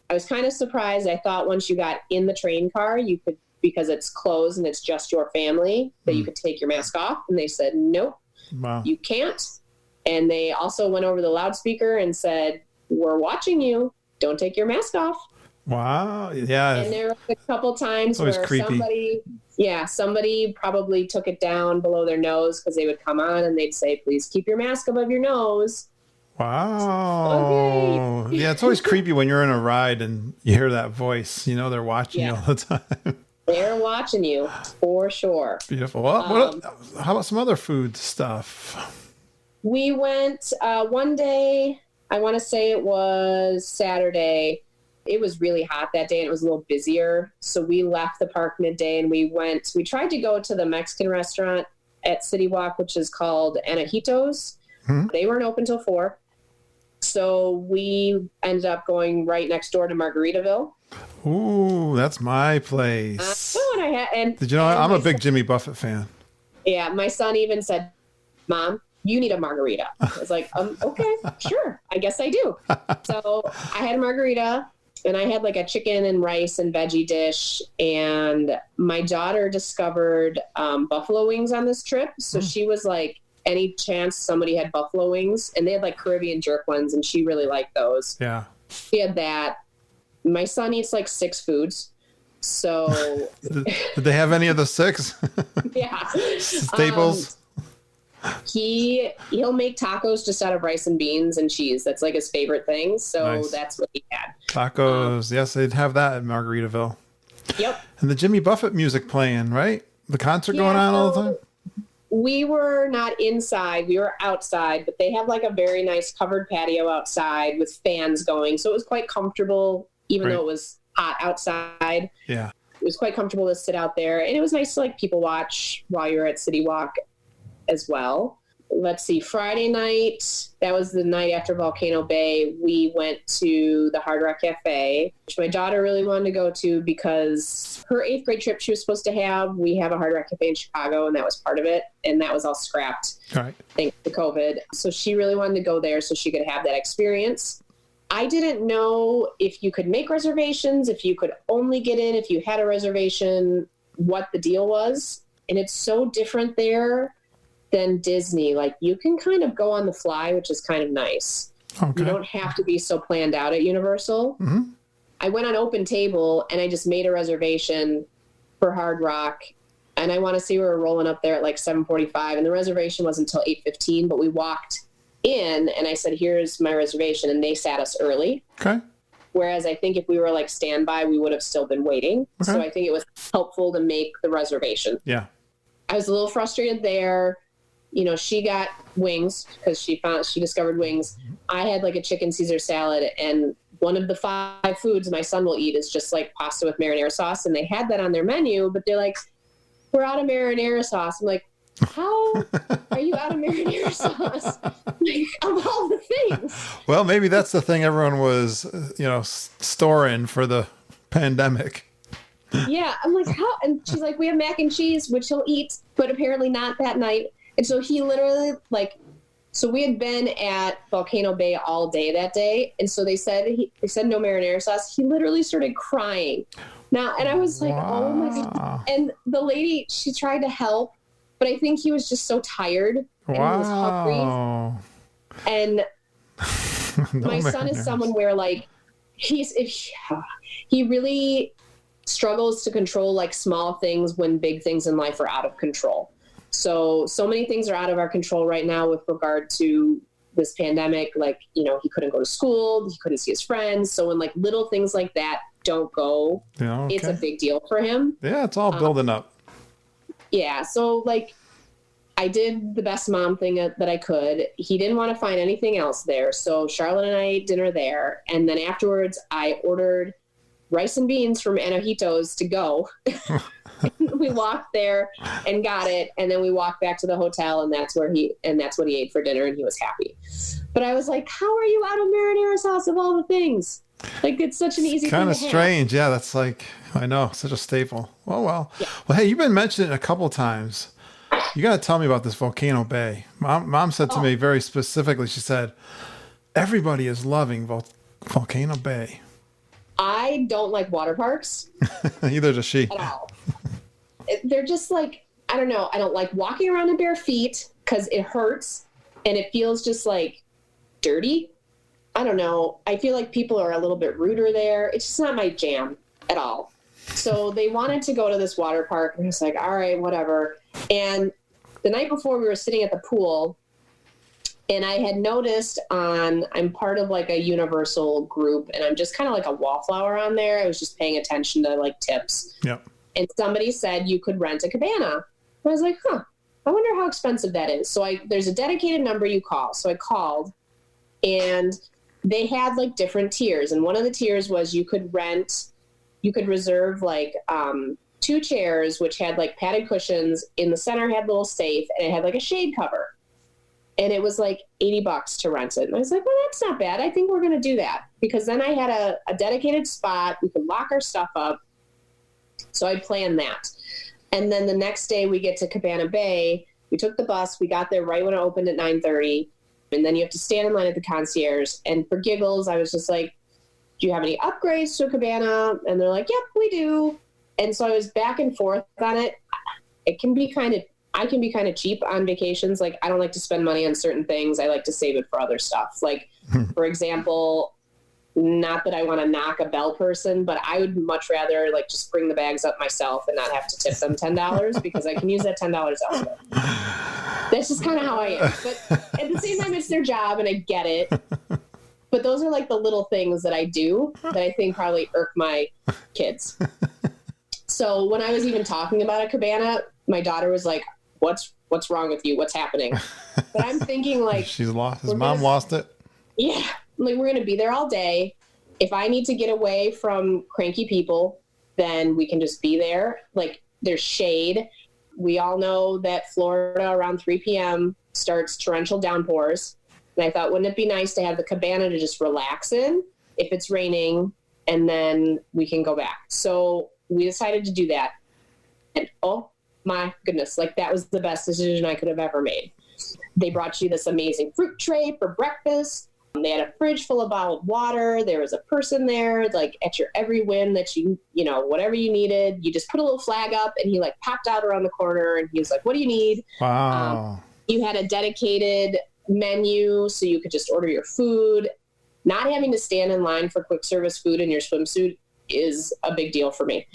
I was kind of surprised. I thought once you got in the train car, you could, because it's closed and it's just your family, that you could take your mask off. And they said, nope, you can't. And they also went over the loudspeaker and said, we're watching you. Don't take your mask off. Wow. Yeah. And there were a couple times where somebody probably took it down below their nose because they would come on and they'd say, please keep your mask above your nose. Wow. Okay. Yeah, it's always creepy when you're in a ride and you hear that voice. They're watching you all the time. They're watching you for sure. Beautiful. Well, how about some other food stuff? We went one day, I want to say it was Saturday. It was really hot that day and it was a little busier. So we left the park midday and we tried to go to the Mexican restaurant at City Walk, which is called Anajitos. They weren't open till 4. So we ended up going right next door to Margaritaville. Ooh, that's my place. Did you know, I'm a big Jimmy Buffett fan. Yeah, my son even said, Mom, you need a margarita. I was like, okay, sure. I guess I do. So I had a margarita. And I had like a chicken and rice and veggie dish. And my daughter discovered buffalo wings on this trip. So she was like, any chance somebody had buffalo wings? And they had like Caribbean jerk ones. And she really liked those. Yeah. She had that. My son eats like 6 foods. So. Did they have any of the 6? Yeah. Staples? He'll make tacos just out of rice and beans and cheese. That's like his favorite thing. So That's what he had. Tacos. Yes, they'd have that at Margaritaville. Yep. And the Jimmy Buffett music playing, right? The concert going on all the time? We were not inside. We were outside, but they have like a very nice covered patio outside with fans going. So it was quite comfortable, even though it was hot outside. Yeah. It was quite comfortable to sit out there. And it was nice to like people watch while you're at City Walk as well. Let's see, Friday night, that was the night after Volcano Bay, we went to the Hard Rock Cafe, which my daughter really wanted to go to because her 8th grade trip she was supposed to have, we have a Hard Rock Cafe in Chicago, and that was part of it, and that was all scrapped thanks to COVID. So she really wanted to go there so she could have that experience. I didn't know if you could make reservations, if you could only get in if you had a reservation, what the deal was. And it's so different there than Disney. Like you can kind of go on the fly, which is kind of nice. Okay. You don't have to be so planned out at Universal. I went on Open Table and I just made a reservation for Hard Rock. And I want to say we were rolling up there at like 7:45 and the reservation wasn't until 8:15, but we walked in and I said, here's my reservation. And they sat us early. Okay. Whereas I think if we were like standby, we would have still been waiting. Okay. So I think it was helpful to make the reservation. Yeah. I was a little frustrated there. You know, she got wings because she discovered wings. I had like a chicken Caesar salad, and one of the 5 foods my son will eat is just like pasta with marinara sauce. And they had that on their menu, but they're like, we're out of marinara sauce. I'm like, how are you out of marinara sauce? Like, of all the things. Well, maybe that's the thing everyone was, storing for the pandemic. Yeah. I'm like, how? And she's like, we have mac and cheese, which he'll eat, but apparently not that night. And so he literally so we had been at Volcano Bay all day that day. And so they said no marinara sauce. He literally started crying. Now, and I was like, wow. Oh my God. And the lady, she tried to help, but I think he was just so tired and he was hungry. And my son is someone where like, he really struggles to control like small things when big things in life are out of control. So many things are out of our control right now with regard to this pandemic, like, you know, he couldn't go to school, he couldn't see his friends. So when like little things like that don't go, it's a big deal for him. Yeah, it's all building up. Yeah. So like I did the best mom thing that I could. He didn't want to find anything else there. So Charlotte and I ate dinner there. And then afterwards I ordered rice and beans from Antojitos to go. We walked there and got it. And then we walked back to the hotel, and that's what he ate for dinner, and he was happy. But I was like, how are you out of marinara sauce of all the things? Like, it's such an easy thing to have. Kind of strange. Yeah, that's like, I know, such a staple. Oh, well. Yeah. Well, hey, you've been mentioning it a couple times. You got to tell me about this Volcano Bay. Mom said to me very specifically, she said, everybody is loving Volcano Bay. I don't like water parks. Neither does she. At all. They're just like, I don't know. I don't like walking around in bare feet because it hurts and it feels just like dirty. I don't know. I feel like people are a little bit ruder there. It's just not my jam at all. So they wanted to go to this water park, and I was like, all right, whatever. And the night before, we were sitting at the pool, and I had noticed I'm part of like a Universal group, and I'm just kind of like a wallflower on there. I was just paying attention to like tips. Yep. And somebody said you could rent a cabana. And I was like, I wonder how expensive that is. So there's a dedicated number you call. So I called, and they had like different tiers. And one of the tiers was you could reserve like 2 chairs, which had like padded cushions. In the center had a little safe, and it had like a shade cover. And it was like $80 to rent it. And I was like, well, that's not bad. I think we're going to do that. Because then I had a dedicated spot. We could lock our stuff up. So I planned that. And then the next day we get to Cabana Bay. We took the bus. We got there right when it opened at 9:30. And then you have to stand in line at the concierge. And for giggles, I was just like, do you have any upgrades to a cabana? And they're like, yep, we do. And so I was back and forth on it. I can be kind of cheap on vacations. Like, I don't like to spend money on certain things. I like to save it for other stuff. Like, for example, not that I want to knock a bell person, but I would much rather like just bring the bags up myself and not have to tip them $10 because I can use that $10 elsewhere. That's just kind of how I am. But at the same time, it's their job and I get it. But those are like the little things that I do that I think probably irk my kids. So when I was even talking about a cabana, my daughter was like, what's wrong with you? What's happening? But I'm thinking like, she's lost. His mom lost it. Yeah. Like, we're going to be there all day. If I need to get away from cranky people, then we can just be there. Like, there's shade. We all know that Florida around 3 p.m. starts torrential downpours. And I thought, wouldn't it be nice to have the cabana to just relax in if it's raining, and then we can go back. So we decided to do that. And oh my goodness, like, that was the best decision I could have ever made. They brought you this amazing fruit tray for breakfast. They had a fridge full of bottled water. There was a person there, like, at your every whim that you know, whatever you needed. You just put a little flag up, and he like popped out around the corner, and he was like, what do you need? Wow. You had a dedicated menu, so you could just order your food. Not having to stand in line for quick service food in your swimsuit is a big deal for me.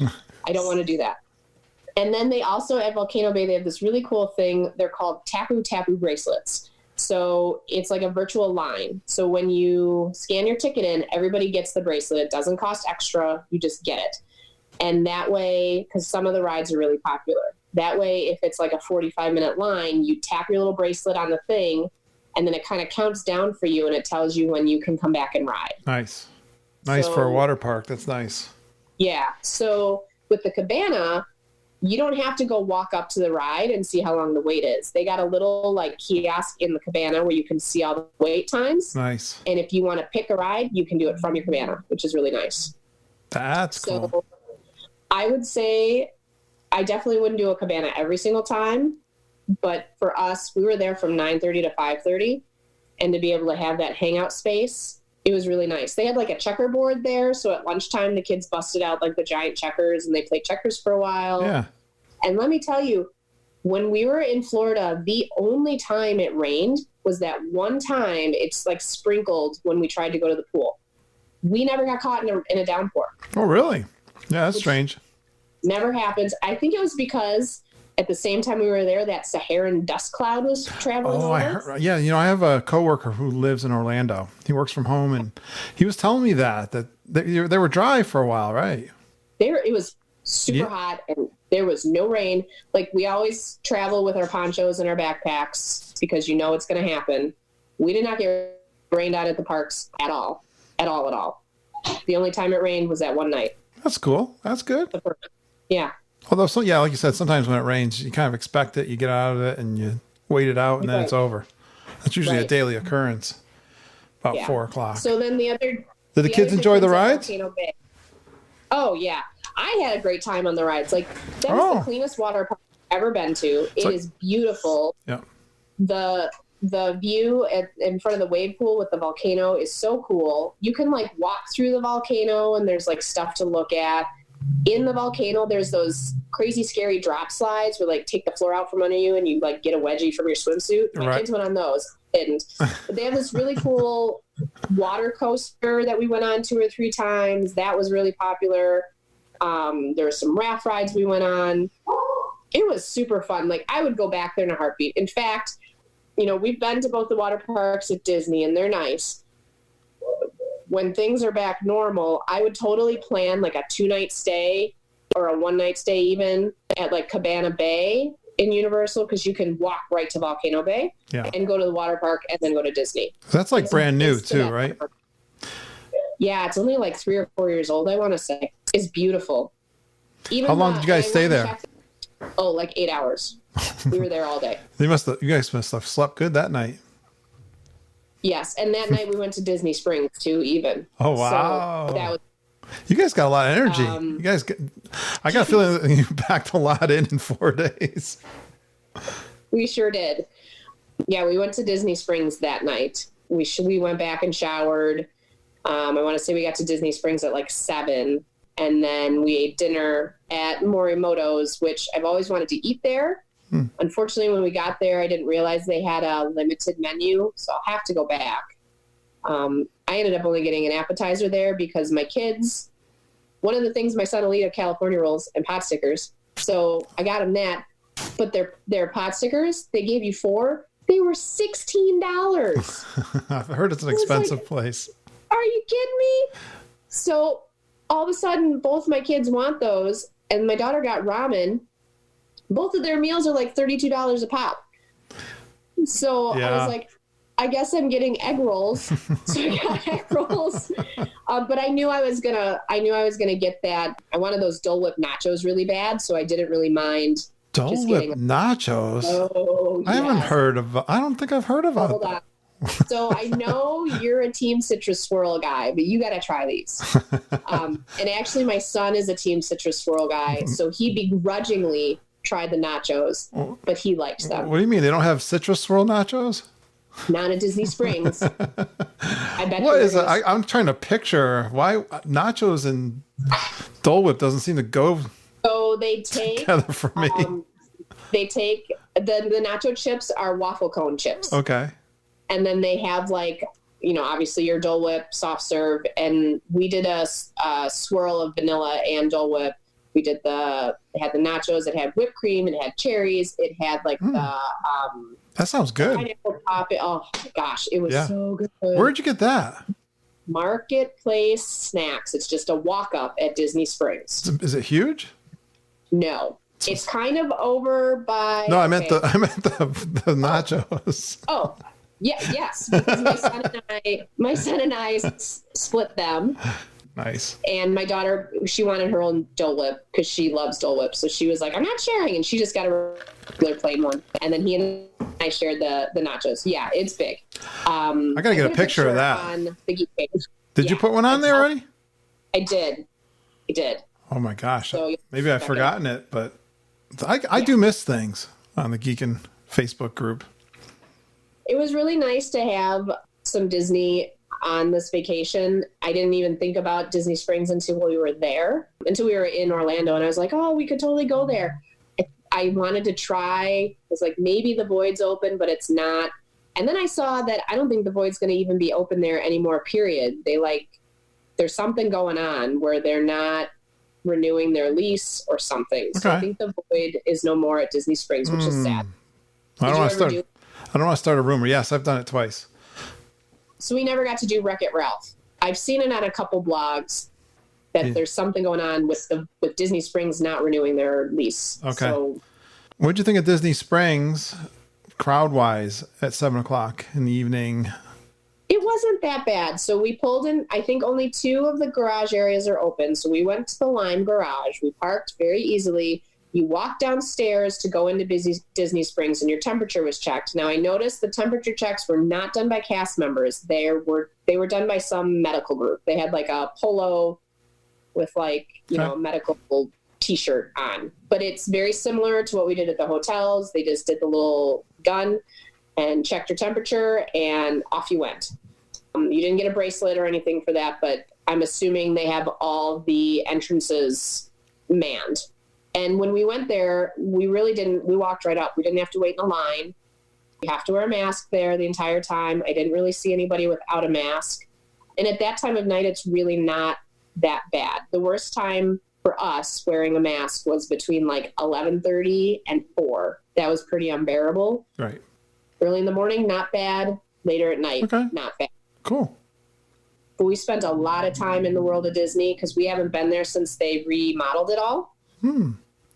I don't want to do that. And then they also, at Volcano Bay, they have this really cool thing. They're called Tapu Tapu bracelets. So it's like a virtual line. So when you scan your ticket in, everybody gets the bracelet. It doesn't cost extra. You just get it. And that way, because some of the rides are really popular, that way, if it's like a 45-minute line, you tap your little bracelet on the thing, and then it kind of counts down for you, and it tells you when you can come back and ride. Nice for a water park. That's nice. Yeah. So with the cabana, you don't have to go walk up to the ride and see how long the wait is. They got a little like kiosk in the cabana where you can see all the wait times. Nice. And if you want to pick a ride, you can do it from your cabana, which is really nice. That's cool. So I would say I definitely wouldn't do a cabana every single time. But for us, we were there from 9:30 to 5:30. And to be able to have that hangout space, it was really nice. They had like a checkerboard there. So at lunchtime, the kids busted out like the giant checkers, and they played checkers for a while. Yeah. And let me tell you, when we were in Florida, the only time it rained was that one time it's like sprinkled when we tried to go to the pool. We never got caught in a downpour. Oh, really? Yeah, that's strange. Never happens. I think it was because at the same time we were there, that Saharan dust cloud was traveling over. I heard, yeah. I have a coworker who lives in Orlando. He works from home, and he was telling me that they were dry for a while, right? It was super hot, and there was no rain. Like, we always travel with our ponchos and our backpacks because it's going to happen. We did not get rained out at the parks at all. The only time it rained was that one night. That's cool. That's good. Yeah. Although, like you said, sometimes when it rains, you kind of expect it. You get out of it and you wait it out, and then it's over. That's usually a daily occurrence. About 4:00. So then did the kids enjoy the rides? Oh yeah, I had a great time on the rides. Like, that was the cleanest water park I've ever been to. It is beautiful. Yeah. The view in front of the wave pool with the volcano is so cool. You can like walk through the volcano, and there's like stuff to look at. In the volcano, there's those crazy, scary drop slides where like take the floor out from under you and you like get a wedgie from your swimsuit. My kids went on those. But they have this really cool water coaster that we went on 2 or 3 times. That was really popular. There were some raft rides we went on. It was super fun. Like, I would go back there in a heartbeat. In fact, we've been to both the water parks at Disney, and they're nice. When things are back normal, I would totally plan like a 2-night stay or a 1-night stay even at like Cabana Bay in Universal, because you can walk right to Volcano Bay and go to the water park and then go to Disney. That's like brand new too, right? Yeah, it's only like 3 or 4 years old, I want to say. It's beautiful. How long did you guys stay there? Like 8 hours. We were there all day. You guys must have slept good that night. Yes, and that night we went to Disney Springs too, even. Oh, wow. So that was, you guys got a lot of energy. I got a feeling that you packed a lot in 4 days. We sure did. Yeah, we went to Disney Springs that night. We went back and showered. I want to say we got to Disney Springs at like 7, and then we ate dinner at Morimoto's, which I've always wanted to eat there. Unfortunately, when we got there, I didn't realize they had a limited menu, so I'll have to go back. I ended up only getting an appetizer there because my kids, one of the things my son will eat are California rolls and pot stickers. So I got him that, but their pot stickers, they gave you 4. They were $16. I've heard it's an expensive place. Are you kidding me? So all of a sudden, both my kids want those, and my daughter got ramen. Both of their meals are like $32 a pop. So I was like, I guess I'm getting egg rolls. So I got egg rolls. But I knew I was gonna get that. I wanted those Dole Whip nachos really bad, so I didn't really mind. Dole Whip nachos? Oh, I haven't heard of. I don't think I've heard of them. Hold on. So I know you're a Team Citrus Swirl guy, but you got to try these. And actually, my son is a Team Citrus Swirl guy, so he begrudgingly tried the nachos, but he likes them. What do you mean? They don't have citrus swirl nachos? Not at Disney Springs. I bet. What is it? I'm trying to picture why nachos and Dole Whip doesn't seem to go. So they take together for me. They take the nacho chips are waffle cone chips. Okay. And then they have like, obviously your Dole Whip soft serve, and we did a swirl of vanilla and Dole Whip. We did it had the nachos, it had whipped cream, it had cherries, it had like that sounds good. Pineapple pop. Oh my gosh, it was so good. Where'd you get that? Marketplace Snacks. It's just a walk up at Disney Springs. Is it huge? No. It's kind of over by No, I meant the nachos. Oh. Yeah, yes. Because my son and I split them. Nice. And my daughter, she wanted her own Dole Whip because she loves Dole Whip. So she was like, I'm not sharing. And she just got a regular plain one. And then he and I shared the nachos. Yeah, it's big. I got to get a picture of that. On the Geek page. Did you put one on there already? I did. Oh my gosh. So maybe I've forgotten it, but I do miss things on the Geekin' Facebook group. It was really nice to have some Disney on this vacation. I didn't even think about Disney Springs until we were in Orlando. And I was like, oh, we could totally go there. I wanted to try. It's like, maybe the Void's open, but it's not. And then I saw that I don't think the Void's going to even be open there anymore, period. There's something going on where they're not renewing their lease or something. So I think the void is no more at Disney Springs, which is sad. I don't want to start a rumor. Yes, I've done it twice. So we never got to do Wreck-It Ralph. I've seen it on a couple blogs that there's something going on with Disney Springs not renewing their lease. Okay. So, what'd you think of Disney Springs crowd-wise at 7:00 in the evening? it wasn't that bad. So we pulled in, I think only 2 of the garage areas are open. So we went to the Lime Garage. We parked very easily. You walk downstairs to go into Disney Springs and your temperature was checked. Now I noticed the temperature checks were not done by cast members. They were done by some medical group. They had like a polo with like, a medical t-shirt on, but it's very similar to what we did at the hotels. They just did the little gun and checked your temperature and off you went. You didn't get a bracelet or anything for that, but I'm assuming they have all the entrances manned. And when we went there, we walked right up. We didn't have to wait in a line. You have to wear a mask there the entire time. I didn't really see anybody without a mask. And at that time of night, it's really not that bad. The worst time for us wearing a mask was between like 11:30 and 4. That was pretty unbearable. Right. Early in the morning, not bad. Later at night, not bad. Cool. But we spent a lot of time in the world of Disney because we haven't been there since they remodeled it all.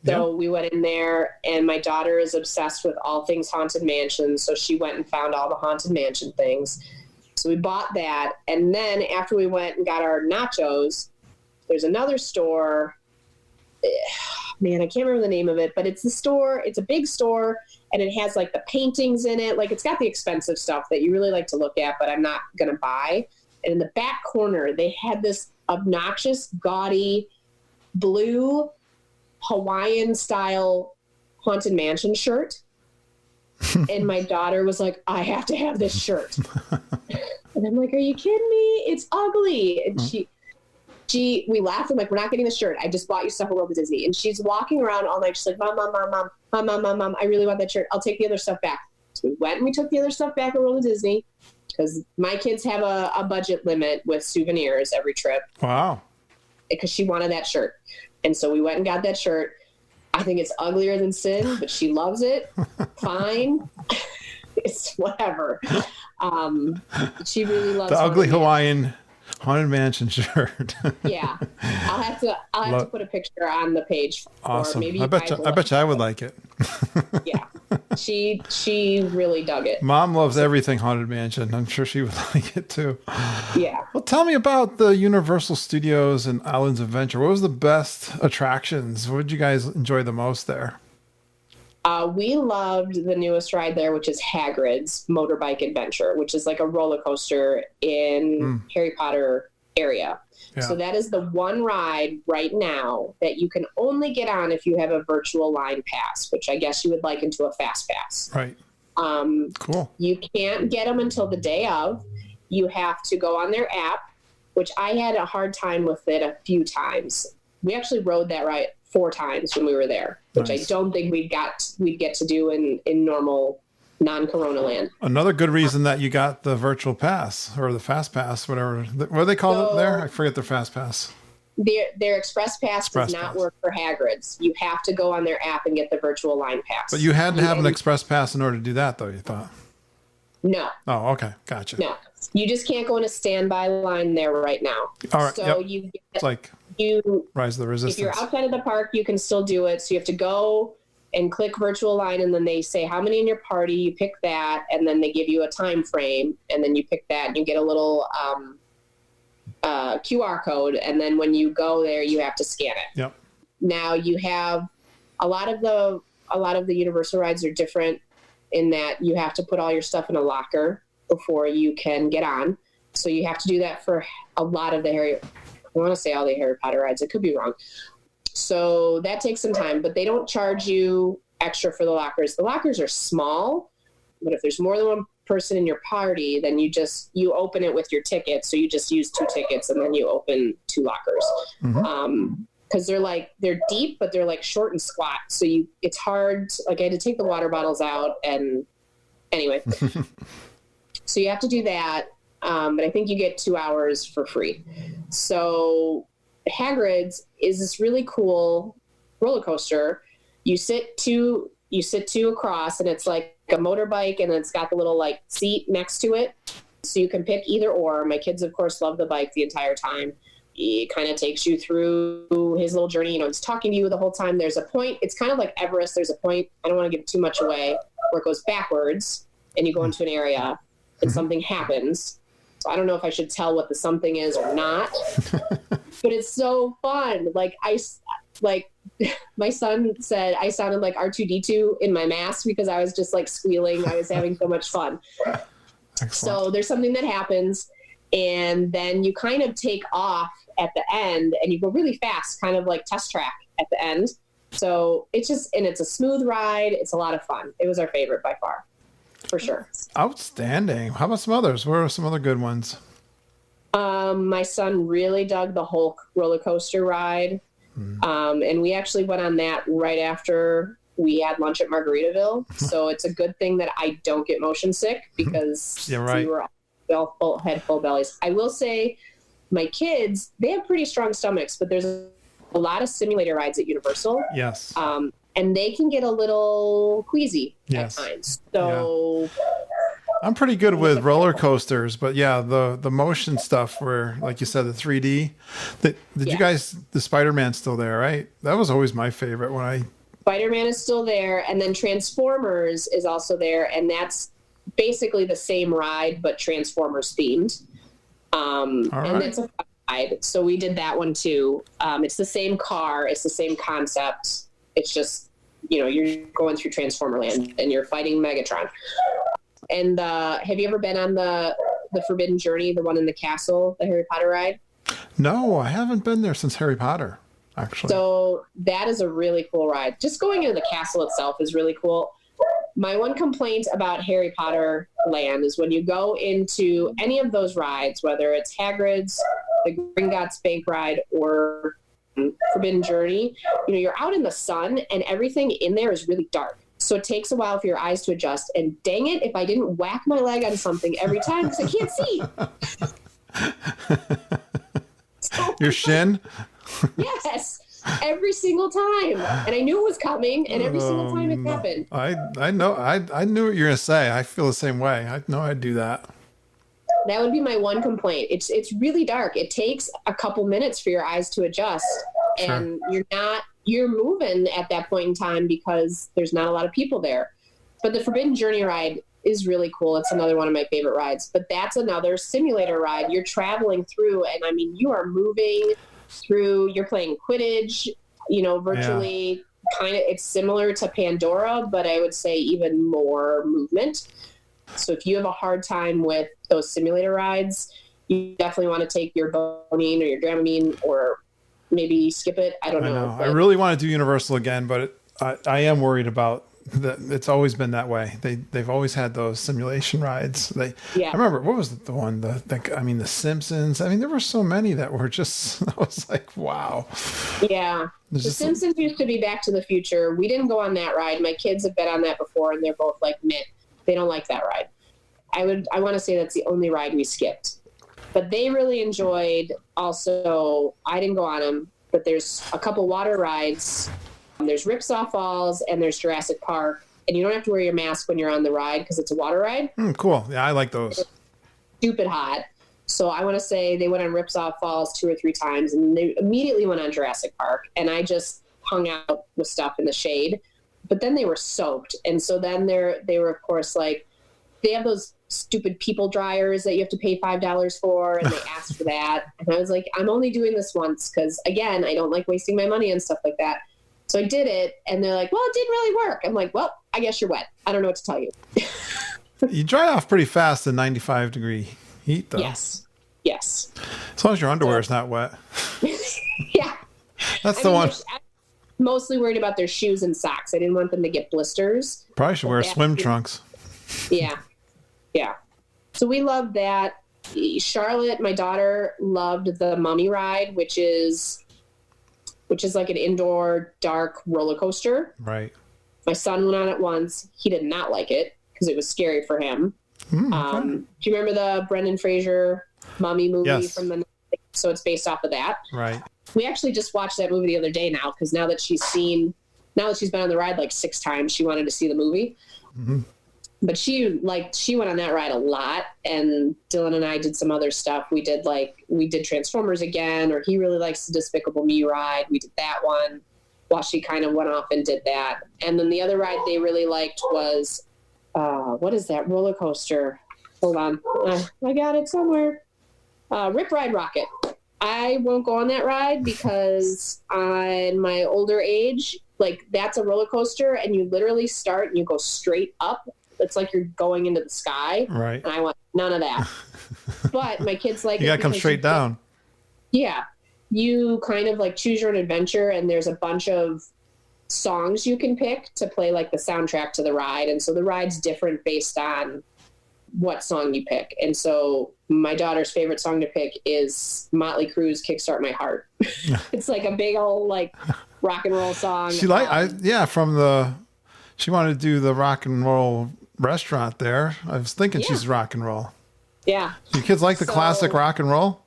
So we went in there, and my daughter is obsessed with all things Haunted Mansion. So she went and found all the Haunted Mansion things. So we bought that. And then after we went and got our nachos, there's another store. Man, I can't remember the name of it, but it's a big store, and it has like the paintings in it. Like it's got the expensive stuff that you really like to look at, but I'm not going to buy. And in the back corner, they had this obnoxious, gaudy, blue Hawaiian style Haunted Mansion shirt. And my daughter was like, I have to have this shirt. And I'm like, are you kidding me? It's ugly. And we laughed. I'm like, we're not getting the shirt. I just bought you stuff at World of Disney. And she's walking around all night. She's like, Mom, I really want that shirt. I'll take the other stuff back. So we went and we took the other stuff back at World of Disney because my kids have a budget limit with souvenirs every trip. Wow. Because she wanted that shirt. And so we went and got that shirt. I think it's uglier than sin, but she loves it. Fine. It's whatever. She really loves the ugly Hawaiian Haunted Mansion shirt. Yeah. I'll have to put a picture on the page. Awesome. Maybe I bet you I would like it. Yeah. She really dug it. Mom loves everything Haunted Mansion. I'm sure she would like it too. Yeah. Well, tell me about the Universal Studios and Islands of Adventure. What was the best attractions? What did you guys enjoy the most there? We loved the newest ride there, which is Hagrid's Motorbike Adventure, which is like a roller coaster in Harry Potter area. Yeah. So that is the one ride right now that you can only get on if you have a virtual line pass, which I guess you would liken to a fast pass. Right. Cool. You can't get them until the day of. You have to go on their app, which I had a hard time with it a few times. We actually rode that ride 4 times when we were there, which nice. I don't think we'd get to do in normal non-Corona land. Another good reason that you got the virtual pass or the fast pass, whatever. What do they call it there? I forget their fast pass. Their express pass does not work for Hagrid's. You have to go on their app and get the virtual line pass. But you had to have an express pass in order to do that, though, you thought? No. Oh, okay. Gotcha. No. You just can't go in a standby line there right now. All right. So it's like Rise of the Resistance. If you're outside of the park, you can still do it. So you have to go and click virtual line, and then they say how many in your party. You pick that, and then they give you a time frame, and then you pick that, and you get a little QR code, and then when you go there, you have to scan it. Yep. Now you have a lot of the Universal rides are different in that you have to put all your stuff in a locker before you can get on. So you have to do that for a lot of the I want to say all the Harry Potter rides. I could be wrong. So that takes some time, but they don't charge you extra for the lockers. The lockers are small, but if there's more than one person in your party, then you open it with your ticket. So you just use 2 tickets and then you open 2 lockers. Cause they're deep, but they're like short and squat. So it's hard. Like I had to take the water bottles out and anyway, so you have to do that. But I think you get 2 hours for free. So Hagrid's is this really cool roller coaster. You sit two across, and it's like a motorbike, and it's got the little like seat next to it. So you can pick either or. My kids, of course, love the bike the entire time. He kind of takes you through his little journey. You know, he's talking to you the whole time. There's a point. It's kind of like Everest. There's a point. I don't want to give too much away, where it goes backwards and you go into an area and something happens. So I don't know if I should tell what the something is or not, but it's so fun. Like my son said I sounded like R2-D2 in my mask because I was just like squealing. I was having so much fun. Excellent. So there's something that happens, and then you kind of take off at the end and you go really fast, kind of like test track at the end. So it's a smooth ride. It's a lot of fun. It was our favorite by far, for sure. Outstanding. How about some others? What are some other good ones? My son really dug the Hulk roller coaster ride. And we actually went on that right after we had lunch at Margaritaville. So it's a good thing that I don't get motion sick, because we were all had full bellies. I will say my kids, they have pretty strong stomachs, but there's a lot of simulator rides at Universal. Yes. And they can get a little queasy at times. So I'm pretty good with roller coasters, but the motion stuff where, like you said, the 3D. You guys, the Spider-Man's still there, right? That was always my favorite Spider-Man is still there, and then Transformers is also there, and that's basically the same ride, but Transformers themed. And it's a fun ride. So we did that one too. It's the same car. It's the same concept. It's just, you're going through Transformer Land and you're fighting Megatron. And have you ever been on the Forbidden Journey, the one in the castle, the Harry Potter ride? No, I haven't been there since Harry Potter, actually. So that is a really cool ride. Just going into the castle itself is really cool. My one complaint about Harry Potter Land is when you go into any of those rides, whether it's Hagrid's, the Gringotts Bank ride, or Forbidden Journey, you're out in the sun and everything in there is really dark. So it takes a while for your eyes to adjust. And dang it, if I didn't whack my leg on something every time because I can't see. Your shin? Yes. Every single time. And I knew it was coming, and every single time it happened. I know. I knew what you were going to say. I feel the same way. I know I'd do that. That would be my one complaint. It's really dark. It takes a couple minutes for your eyes to adjust. Sure. And you're moving at that point in time because there's not a lot of people there. But the Forbidden Journey ride is really cool. It's another one of my favorite rides. But that's another simulator ride. You're traveling through, and I mean, you are moving through, you're playing Quidditch, virtually kind of, it's similar to Pandora, but I would say even more movement. So if you have a hard time with those simulator rides, you definitely want to take your Bonine or your Dramamine, or maybe skip it. I don't know. I really want to do Universal again, but I am worried about that. It's always been that way. They've always had those simulation rides. I remember, what was the one? The Simpsons. I mean, there were so many that were just, I was like, wow. Yeah. The Simpsons used to be Back to the Future. We didn't go on that ride. My kids have been on that before, and they're both like, meh. They don't like that ride. I want to say that's the only ride we skipped. But they really enjoyed also, I didn't go on them, but there's a couple water rides. There's Ripsaw Falls and there's Jurassic Park. And you don't have to wear your mask when you're on the ride because it's a water ride. Cool. Yeah, I like those. It's stupid hot. So I want to say they went on Ripsaw Falls 2 or 3 times, and they immediately went on Jurassic Park. And I just hung out with stuff in the shade. But then they were soaked. And so then they were, of course, like, they have those stupid people dryers that you have to pay $5 for, and they asked for that. And I was like, I'm only doing this once because, again, I don't like wasting my money and stuff like that. So I did it, and they're like, well, it didn't really work. I'm like, well, I guess you're wet. I don't know what to tell you. You dry off pretty fast in 95-degree heat, though. Yes. As long as your underwear is not wet. Yeah. That's the one. I'm mostly worried about their shoes and socks. I didn't want them to get blisters. Probably should wear swim trunks. Yeah. So we loved that. Charlotte, my daughter, loved the Mummy ride, which is like an indoor dark roller coaster. Right. My son went on it once. He did not like it because it was scary for him. Okay. Do you remember the Brendan Fraser Mummy movie from the So it's based off of that. Right. We actually just watched that movie the other day now, because now that she's been on the ride like 6 times, she wanted to see the movie. Mm-hmm. But she went on that ride a lot, and Dylan and I did some other stuff. We did Transformers again, or he really likes the Despicable Me ride. We did that one while she kind of went off and did that. And then the other ride they really liked was, what is that roller coaster? Hold on. I got it somewhere. Rip Ride Rocket. I won't go on that ride because on my older age, like, that's a roller coaster and you literally start and you go straight up. It's like you're going into the sky. Right. And I want none of that. But my kids like you gotta come straight down. Yeah. You kind of like choose your own adventure, and there's a bunch of songs you can pick to play like the soundtrack to the ride. And so the ride's different based on what song you pick. And so my daughter's favorite song to pick is Motley Crue's Kickstart My Heart. It's like a big old like rock and roll song. She she wanted to do the rock and roll restaurant there. I was thinking she's rock and roll. Yeah. Your kids like the classic rock and roll?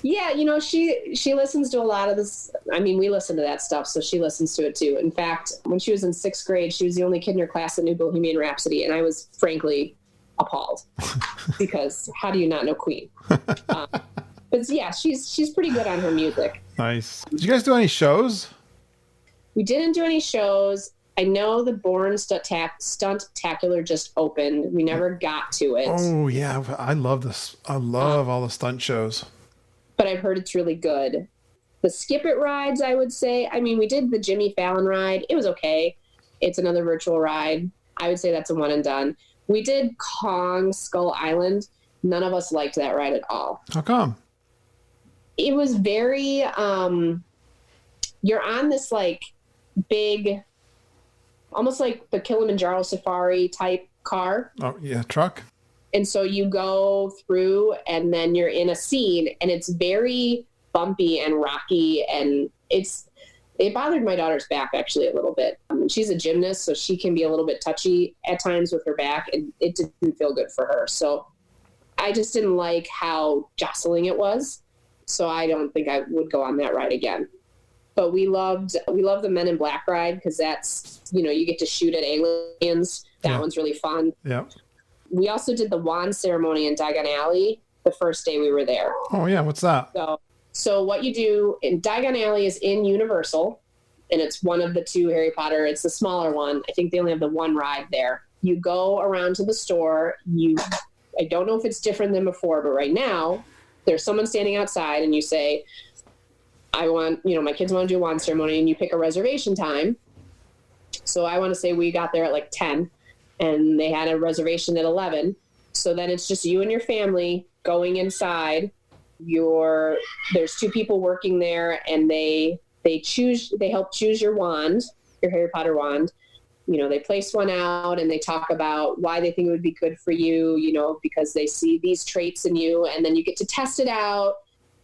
Yeah, she listens to a lot of this. I mean, we listen to that stuff, so she listens to it too. In fact, when she was in 6th grade, she was the only kid in her class that knew Bohemian Rhapsody, and I was frankly appalled because how do you not know Queen? But yeah, she's pretty good on her music. Nice. Did you guys do any shows? We didn't do any shows. I know the Bourne Stunt-tacular just opened. We never got to it. Oh, yeah. I love this. I love all the stunt shows. But I've heard it's really good. The Skip It rides, I would say. I mean, we did the Jimmy Fallon ride. It was okay. It's another virtual ride. I would say that's a one and done. We did Kong Skull Island. None of us liked that ride at all. How come? It was very, you're on this like big, almost like the Kilimanjaro Safari type car. Oh, yeah, truck. And so you go through and then you're in a scene and it's very bumpy and rocky. And it bothered my daughter's back actually a little bit. She's a gymnast, so she can be a little bit touchy at times with her back, and it didn't feel good for her. So I just didn't like how jostling it was. So I don't think I would go on that ride again. But we loved the Men in Black ride because that's, you get to shoot at aliens. That one's really fun. Yeah. We also did the wand ceremony in Diagon Alley the first day we were there. Oh, yeah. What's that? So what you do in Diagon Alley is in Universal, and it's one of the 2 Harry Potter. It's the smaller one. I think they only have the 1 ride there. You go around to the store. I don't know if it's different than before, but right now there's someone standing outside and you say, I want, my kids want to do a wand ceremony, and you pick a reservation time. So I want to say we got there at like 10. And they had a reservation at 11. So then it's just you and your family going inside. There's 2 people working there, and they help choose your wand, your Harry Potter wand. They place one out and they talk about why they think it would be good for you, because they see these traits in you, and then you get to test it out.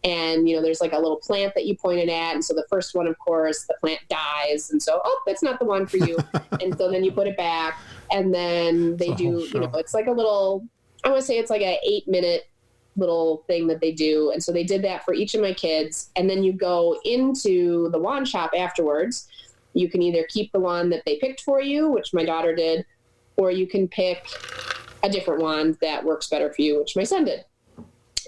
And, there's like a little plant that you pointed at. And so the first one, of course, the plant dies. And so, that's not the one for you. And so then you put it back, and then they do, it's like a little, I want to say it's like an 8-minute little thing that they do. And so they did that for each of my kids. And then you go into the wand shop afterwards. You can either keep the wand that they picked for you, which my daughter did, or you can pick a different wand that works better for you, which my son did.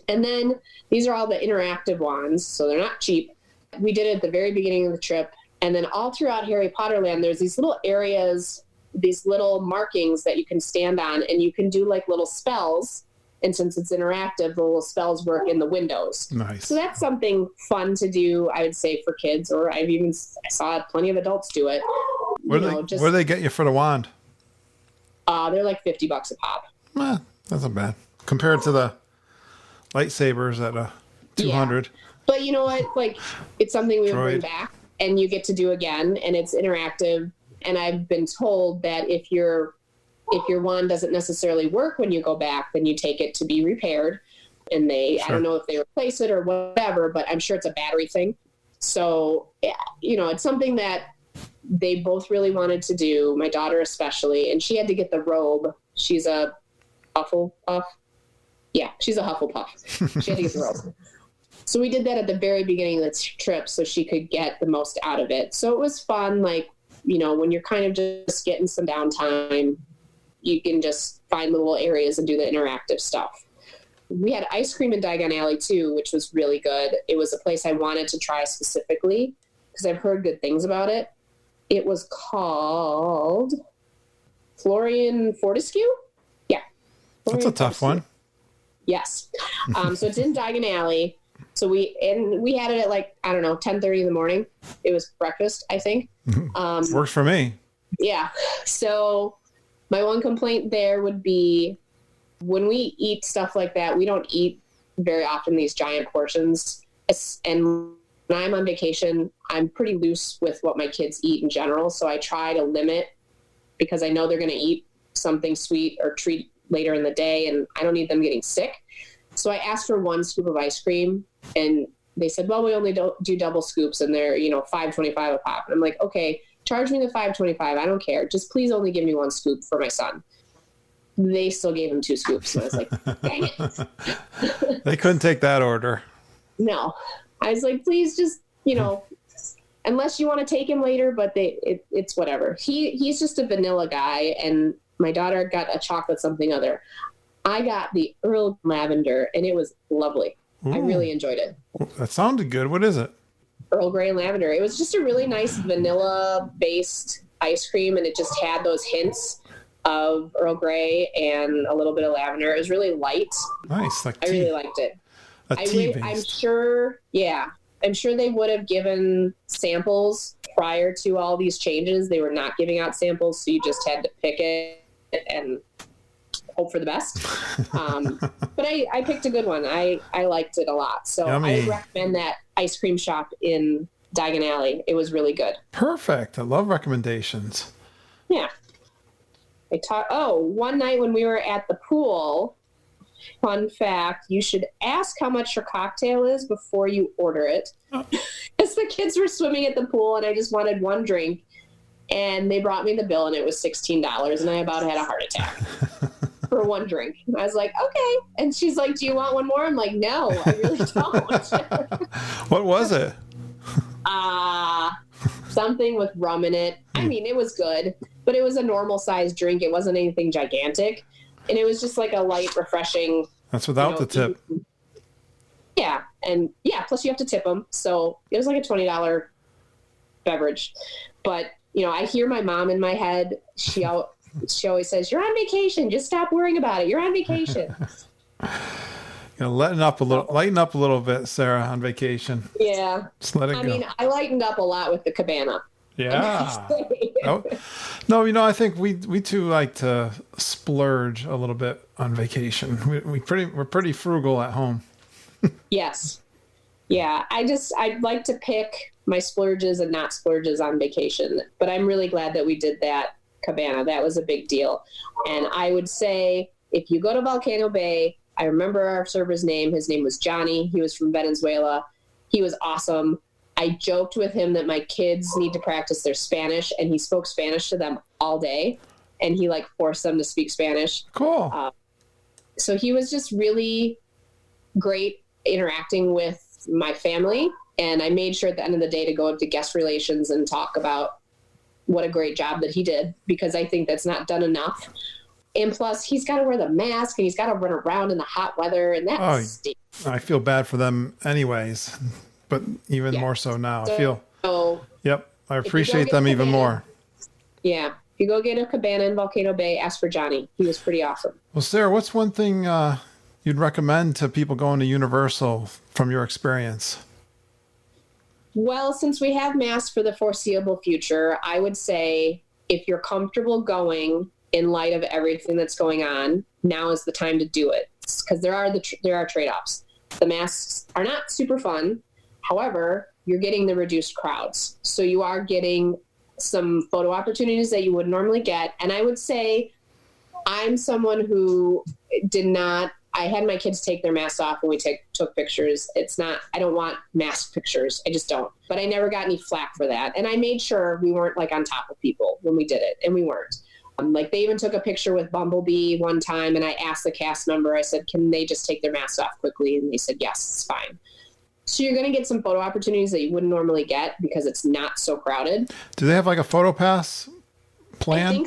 And then these are all the interactive wands, so they're not cheap. We did it at the very beginning of the trip. And then all throughout Harry Potter Land, there's these little areas, these little markings that you can stand on, and you can do like little spells. And since it's interactive, the little spells work in the windows. Nice. So that's something fun to do, I would say, for kids, or I saw plenty of adults do it. Where do they get you for the wand? They're like $50 a pop. That's not bad. Compared to the lightsabers at a 200. Yeah. But you know what? Like, it's something we would bring back and you get to do again, and it's interactive. And I've been told that if your wand doesn't necessarily work when you go back, then you take it to be repaired. And I don't know if they replace it or whatever, but I'm sure it's a battery thing. So, it's something that they both really wanted to do, my daughter especially, and she had to get the robe. She's a Hufflepuff. Yeah, she's a Hufflepuff. She had to get the robe. So we did that at the very beginning of the trip so she could get the most out of it. So it was fun. Like, you know, when you're kind of just getting some downtime, you can just find little areas and do the interactive stuff. We had ice cream in Diagon Alley too, which was really good. It was a place I wanted to try specifically because I've heard good things about it. It was called Florian Fortescue. Yeah. That's a tough one. Yes. So it's in Diagon Alley. So we had it at like, I don't know, 10:30 in the morning. It was breakfast, I think. Works for me. Yeah. So my one complaint there would be when we eat stuff like that, we don't eat very often these giant portions. And when I'm on vacation, I'm pretty loose with what my kids eat in general. So I try to limit because I know they're going to eat something sweet or treat later in the day and I don't need them getting sick. So I asked for 1 scoop of ice cream and they said, well, we only do double scoops and they're, you know, $5.25 a pop. And I'm like, okay, charge me the $5.25. I don't care. Just please only give me 1 scoop for my son. They still gave him 2 scoops. So I was like, dang it. They couldn't take that order. No. I was like, please just, you know, unless you want to take him later, but it's whatever. He's just a vanilla guy and my daughter got a chocolate something other. I got the Earl Lavender and it was lovely. Ooh. I really enjoyed it. That sounded good. What is it? Earl Grey Lavender. It was just a really nice vanilla based ice cream and it just had those hints of Earl Grey and a little bit of lavender. It was really light. Nice. Like tea. I really liked it. Tea-based. I'm sure they would have given samples prior to all these changes. They were not giving out samples, so you just had to pick it and hope for the best. But I picked a good one. I liked it a lot. So Yummy. I would recommend that ice cream shop in Diagon Alley. It was really good. Perfect. I love recommendations. Yeah. One night when we were at the pool, fun fact, you should ask how much your cocktail is before you order it. Because the kids were swimming at the pool and I just wanted 1 drink. And they brought me the bill and it was $16 and I about had a heart attack for 1 drink. I was like, okay. And she's like, do you want 1 more? I'm like, no, I really don't. What was it? Something with rum in it. I mean, it was good, but it was a normal sized drink. It wasn't anything gigantic. And it was just like a light, refreshing. That's without the tip. Yeah. And yeah, plus you have to tip them. So it was like a $20 beverage. But, you know, I hear my mom in my head. She always says, you're on vacation. Just stop worrying about it. You're on vacation. You know, lighten up a little bit, Sarah, on vacation. Yeah. Just let it go. I mean, I lightened up a lot with the cabana. Yeah. No, you know, I think we too like to splurge a little bit on vacation. We're pretty frugal at home. Yes. Yeah. I'd like to pick my splurges and not splurges on vacation, but I'm really glad that we did that cabana. That was a big deal. And I would say if you go to Volcano Bay, I remember our server's name. His name was Johnny. He was from Venezuela. He was awesome. I joked with him that my kids need to practice their Spanish, and he spoke Spanish to them all day, and he like forced them to speak Spanish. Cool. So he was just really great interacting with my family, and I made sure at the end of the day to go up to guest relations and talk about what a great job that he did, because I think that's not done enough. And plus, he's got to wear the mask, and he's got to run around in the hot weather, and that stinks. I feel bad for them anyways, but even more so now. Yep, I appreciate them even more. Yeah, if you go get a cabana in Volcano Bay, ask for Johnny. He was pretty awesome. Well, Sarah, what's one thing you'd recommend to people going to Universal from your experience? Well, since we have masks for the foreseeable future, I would say if you're comfortable going in light of everything that's going on, now is the time to do it, because there are trade-offs. The masks are not super fun. However, you're getting the reduced crowds. So you are getting some photo opportunities that you would normally get. And I would say I'm someone who I had my kids take their masks off when we took pictures. I don't want mask pictures. I just don't. But I never got any flack for that. And I made sure we weren't like on top of people when we did it. And we weren't. Like they even took a picture with Bumblebee one time, and I asked the cast member, I said, can they just take their masks off quickly? And they said, yes, it's fine. So you're going to get some photo opportunities that you wouldn't normally get because it's not so crowded. Do they have like a photo pass plan?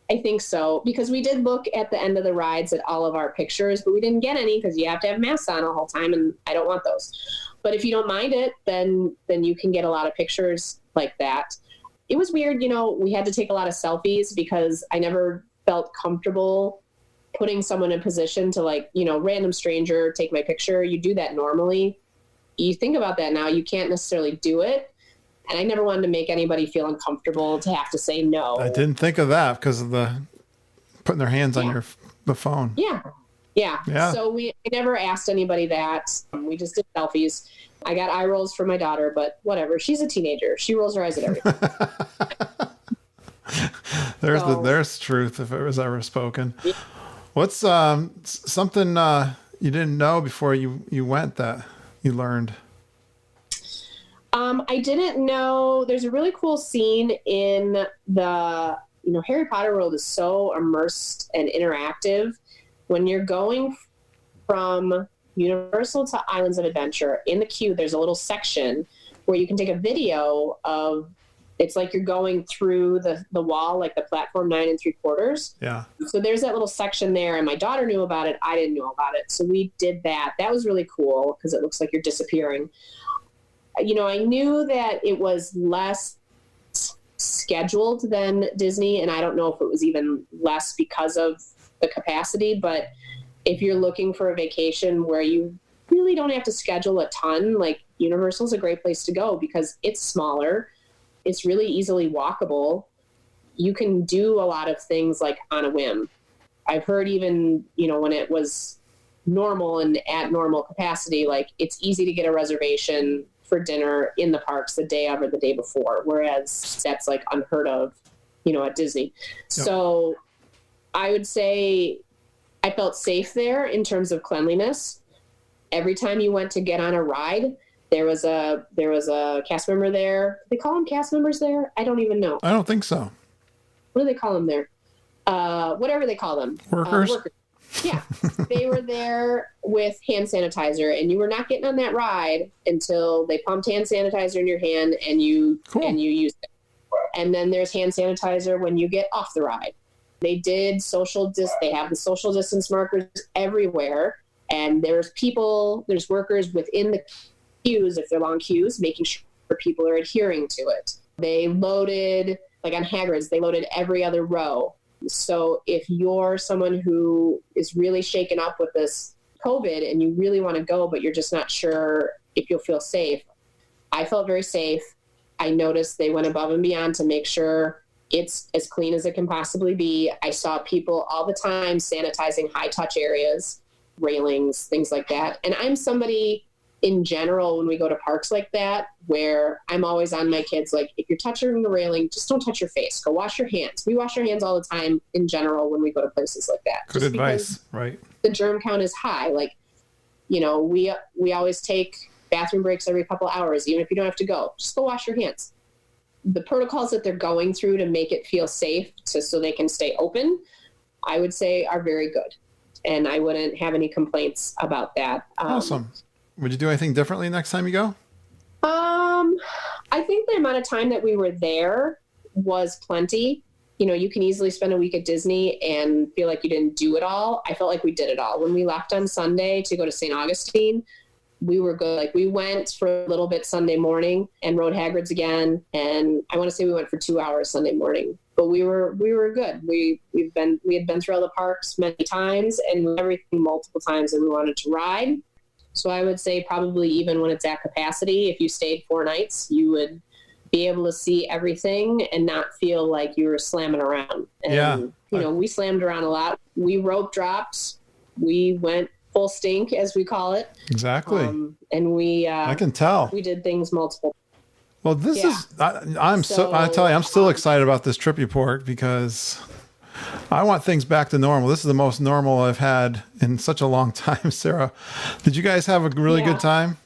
I think so, because we did look at the end of the rides at all of our pictures, but we didn't get any because you have to have masks on the whole time, and I don't want those. But if you don't mind it, then you can get a lot of pictures like that. It was weird, we had to take a lot of selfies because I never felt comfortable putting someone in position to random stranger take my picture. You do that normally. You think about that now, you can't necessarily do it. And I never wanted to make anybody feel uncomfortable to have to say no. I didn't think of that because of the putting their hands on the phone. Yeah. So I never asked anybody that. We just did selfies. I got eye rolls from my daughter, but whatever. She's a teenager. She rolls her eyes at everything. There's truth if it was ever spoken. Yeah. What's something you didn't know before you went that you learned? I didn't know there's a really cool scene in the, Harry Potter world is so immersed and interactive. When you're going from Universal to Islands of Adventure, in the queue, there's a little section where you can take a video of, it's like you're going through the wall, like the platform 9 3/4. Yeah. So there's that little section there, and my daughter knew about it. I didn't know about it. So we did that. That was really cool because it looks like you're disappearing. I knew that it was less scheduled than Disney, and I don't know if it was even less because of the capacity, but if you're looking for a vacation where you really don't have to schedule a ton, like Universal's a great place to go because it's smaller. It's really easily walkable. You can do a lot of things like on a whim. I've heard even, when it was normal and at normal capacity, like it's easy to get a reservation for dinner in the parks the day of or the day before, whereas that's like unheard of, at Disney. Yep. So I would say I felt safe there in terms of cleanliness. Every time you went to get on a ride, there was a cast member there. They call them cast members there? I don't even know. I don't think so. What do they call them there? Whatever they call them. Workers. Yeah. They were there with hand sanitizer, and you were not getting on that ride until they pumped hand sanitizer in your hand and you used it. And then there's hand sanitizer when you get off the ride. They did they have the social distance markers everywhere, and there's workers within the queues, if they're long queues, making sure people are adhering to it. They loaded, like on Hagrid's, they loaded every other row. So if you're someone who is really shaken up with this COVID and you really want to go, but you're just not sure if you'll feel safe, I felt very safe. I noticed they went above and beyond to make sure it's as clean as it can possibly be. I saw people all the time sanitizing high touch areas, railings, things like that. And I'm somebody in general, when we go to parks like that, where I'm always on my kids, like, if you're touching the railing, just don't touch your face. Go wash your hands. We wash our hands all the time in general when we go to places like that. Good advice, right? The germ count is high. Like, we always take bathroom breaks every couple hours, even if you don't have to go. Just go wash your hands. The protocols that they're going through to make it feel safe so they can stay open, I would say are very good. And I wouldn't have any complaints about that. Awesome. Would you do anything differently next time you go? I think the amount of time that we were there was plenty. You can easily spend a week at Disney and feel like you didn't do it all. I felt like we did it all. When we left on Sunday to go to St. Augustine, we were good. Like, we went for a little bit Sunday morning and rode Hagrid's again. And I want to say we went for 2 hours Sunday morning, but we were good. We had been through all the parks many times and everything multiple times that we wanted to ride. So I would say probably even when it's at capacity, if you stayed 4 nights, you would be able to see everything and not feel like you were slamming around. And, we slammed around a lot. We rope dropped. We went full stink, as we call it. Exactly. And I can tell. We did things multiple. Well, this is, I tell you, I'm still excited about this trip report because I want things back to normal. This is the most normal I've had in such a long time, Sarah. Did you guys have a really good time?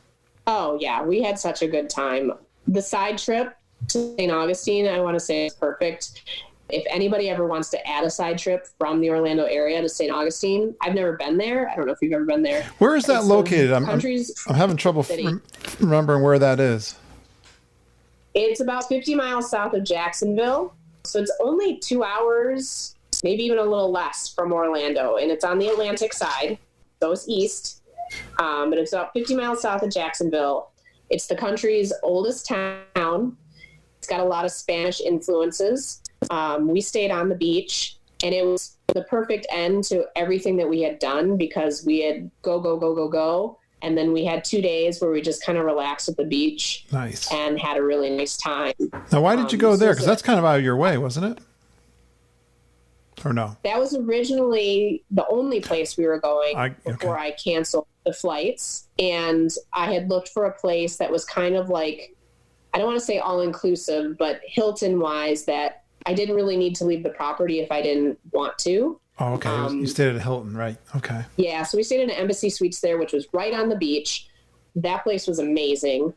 Oh, yeah. We had such a good time. The side trip to St. Augustine, I want to say, is perfect. If anybody ever wants to add a side trip from the Orlando area to St. Augustine, I've never been there. I don't know if you've ever been there. Where is that located? I'm having trouble remembering where that is. It's about 50 miles south of Jacksonville. So it's only 2 hours, maybe even a little less from Orlando. And it's on the Atlantic side. So it's east. But it's about 50 miles south of Jacksonville. It's the country's oldest town. It's got a lot of Spanish influences. We stayed on the beach, and it was the perfect end to everything that we had done because we had go. And then we had 2 days where we just kind of relaxed at the beach. Nice. And had a really nice time. Now, why did you go there? Because that's kind of out of your way, wasn't it? Or no? That was originally the only place we were going before I canceled the flights. And I had looked for a place that was kind of like, I don't want to say all-inclusive, but Hilton-wise, that I didn't really need to leave the property if I didn't want to. Oh, okay. You stayed at a Hilton, right? Okay. Yeah, so we stayed in an Embassy Suites there, which was right on the beach. That place was amazing.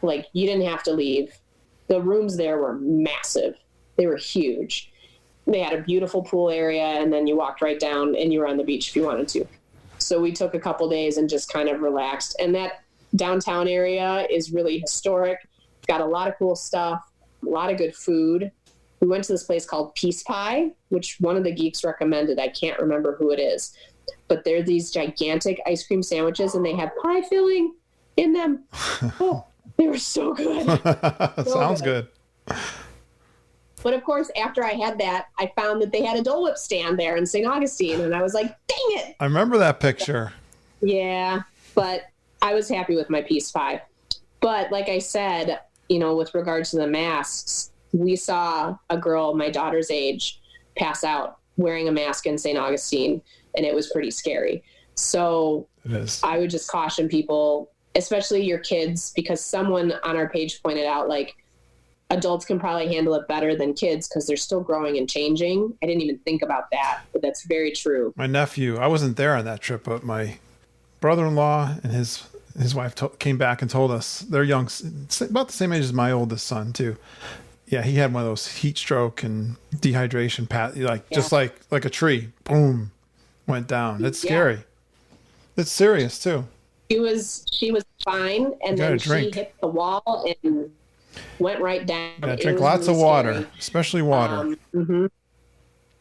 Like, you didn't have to leave. The rooms there were massive. They were huge. They had a beautiful pool area, and then you walked right down and you were on the beach if you wanted to. So we took a couple days and just kind of relaxed. And that downtown area is really historic. It's got a lot of cool stuff, a lot of good food. We went to this place called Peace Pie, which one of the geeks recommended. I can't remember who it is. But they're these gigantic ice cream sandwiches, and they have pie filling in them. Oh, they were so good. Sounds good. But, of course, after I had that, I found that they had a Dole Whip stand there in St. Augustine, and I was like, dang it. I remember that picture. Yeah, but I was happy with my Peace Pie. But like I said, with regard to the masks, we saw a girl my daughter's age pass out wearing a mask in St. Augustine, and it was pretty scary. So I would just caution people, especially your kids, because someone on our page pointed out, like, adults can probably handle it better than kids because they're still growing and changing. I didn't even think about that, but that's very true. My nephew, I wasn't there on that trip, but my brother-in-law and his wife came back and told us they're young, about the same age as my oldest son too. Yeah, he had one of those heat stroke and dehydration, just like a tree, boom, went down. It's scary. It's serious too. She was fine, and then she hit the wall and went right down. Yeah, drink lots of water, especially water.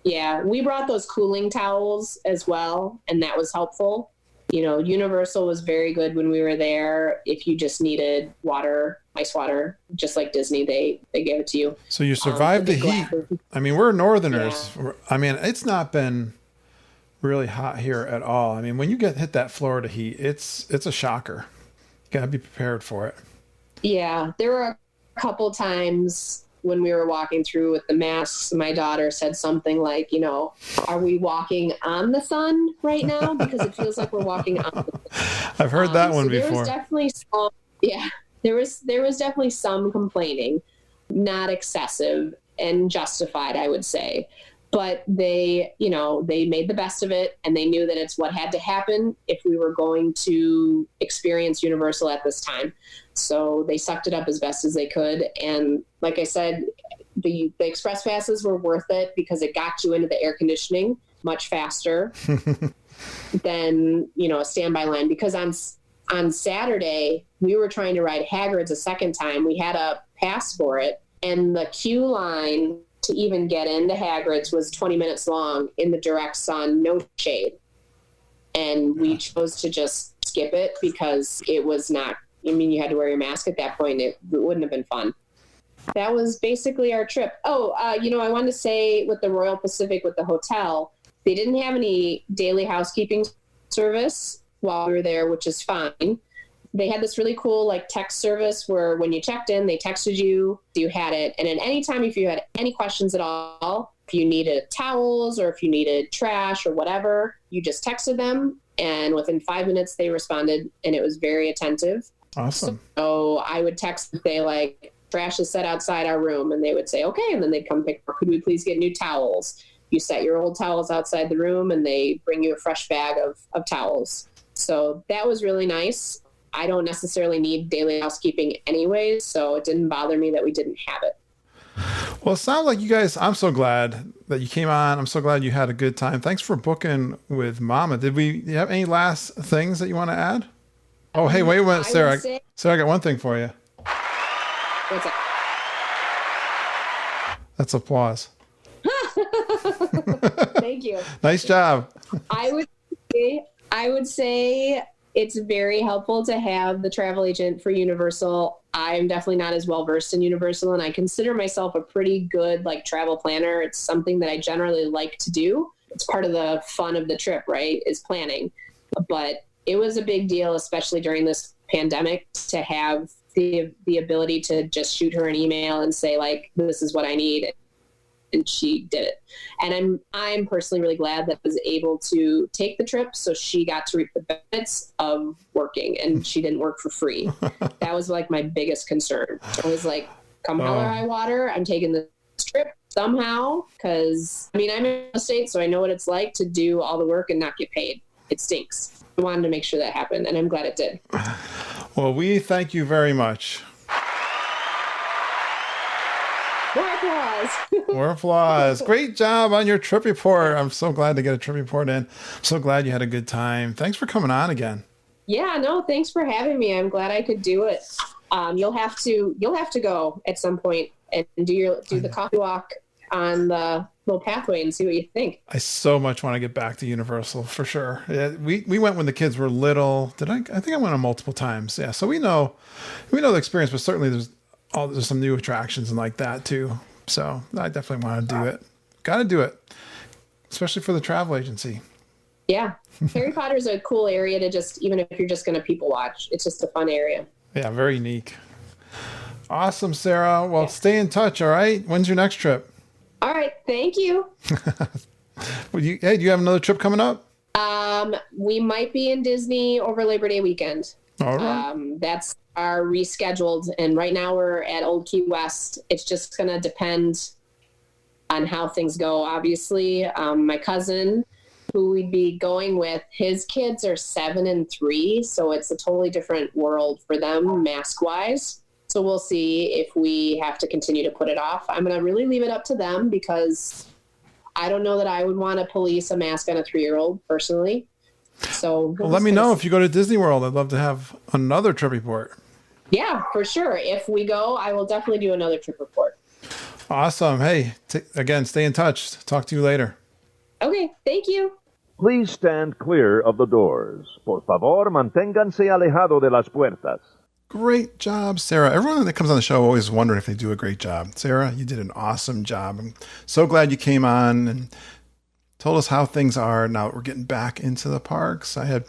Yeah, we brought those cooling towels as well, and that was helpful. Universal was very good when we were there. If you just needed water, ice water, just like Disney, they gave it to you. So you survived the heat. I mean, we're Northerners. Yeah. I mean, it's not been really hot here at all. I mean, when you hit that Florida heat, it's a shocker. You got to be prepared for it. Yeah, there were a couple times when we were walking through with the masks, my daughter said something like, are we walking on the sun right now? Because it feels like we're walking on the sun. I've heard that one before. There was definitely there was definitely some complaining, not excessive and justified, I would say. But they made the best of it, and they knew that it's what had to happen if we were going to experience Universal at this time. So they sucked it up as best as they could. And like I said, the express passes were worth it because it got you into the air conditioning much faster than, a standby line. Because on Saturday, we were trying to ride Hagrid's a second time. We had a pass for it, and the queue line to even get into Hagrid's was 20 minutes long in the direct sun, no shade. And we chose to just skip it because it was not, you had to wear your mask at that point. It wouldn't have been fun. That was basically our trip. Oh, I wanted to say with the Royal Pacific, with the hotel, they didn't have any daily housekeeping service while we were there, which is fine. They had this really cool text service where when you checked in, they texted you had it. And at any time, if you had any questions at all, if you needed towels or if you needed trash or whatever, you just texted them. And within 5 minutes, they responded, and it was very attentive. Awesome. So I would text and say, trash is set outside our room. And they would say, okay. And then they'd come pick up, could we please get new towels? You set your old towels outside the room, and they bring you a fresh bag of towels. So that was really nice. I don't necessarily need daily housekeeping anyways, so it didn't bother me that we didn't have it. Well, it sounds like you guys, I'm so glad that you came on. I'm so glad you had a good time. Thanks for booking with Mama. Do you have any last things that you want to add? Oh, hey, wait a minute, Sarah. Sarah, I got one thing for you. What's that? That's applause. Thank you. Nice job. I would say it's very helpful to have the travel agent for Universal. I'm definitely not as well versed in Universal, and I consider myself a pretty good travel planner. It's something that I generally like to do. It's part of the fun of the trip, right? Is planning. But it was a big deal, especially during this pandemic, to have the ability to just shoot her an email and say, this is what I need. And she did it. And I'm personally really glad that I was able to take the trip, so she got to reap the benefits of working, and she didn't work for free. That was my biggest concern. I was come hell or high water, I'm taking this trip somehow, because I'm in real estate, so I know what it's like to do all the work and not get paid. It stinks. I wanted to make sure that happened, and I'm glad it did. Well, we thank you very much. More applause. More applause. Great job on your trip report. I'm so glad to get a trip report in. I'm so glad you had a good time. Thanks for coming on again. Yeah, no, thanks for having me. I'm glad I could do it. You'll have to go at some point and do the coffee walk on the little pathway and see what you think. I so much want to get back to Universal for sure. Yeah, we went when the kids were little. I think I went on multiple times. Yeah, so we know the experience, but certainly there's some new attractions and like that too. So I definitely want to do it. Got to do it, especially for the travel agency. Yeah, Harry Potter's a cool area to even if you're just going to people watch. It's just a fun area. Yeah, very unique. Awesome, Sarah. Well, Stay in touch. All right. When's your next trip? All right. Thank you. Do you have another trip coming up? We might be in Disney over Labor Day weekend. All right. That's our rescheduled. And right now we're at Old Key West. It's just going to depend on how things go. Obviously, my cousin who we'd be going with, his kids are 7 and 3. So it's a totally different world for them mask wise. So we'll see if we have to continue to put it off. I'm going to really leave it up to them because I don't know that I would want to police a mask on a 3-year-old personally. So let me know if you go to Disney World. I'd love to have another trip report. Yeah, for sure. If we go, I will definitely do another trip report. Awesome. Hey, again, stay in touch. Talk to you later. Okay, thank you. Please stand clear of the doors. Por favor, manténganse alejado de las puertas. Great job, Sarah. Everyone that comes on the show always wondering if they do a great job. Sarah, you did an awesome job. I'm so glad you came on and told us how things are now that we're getting back into the parks. I had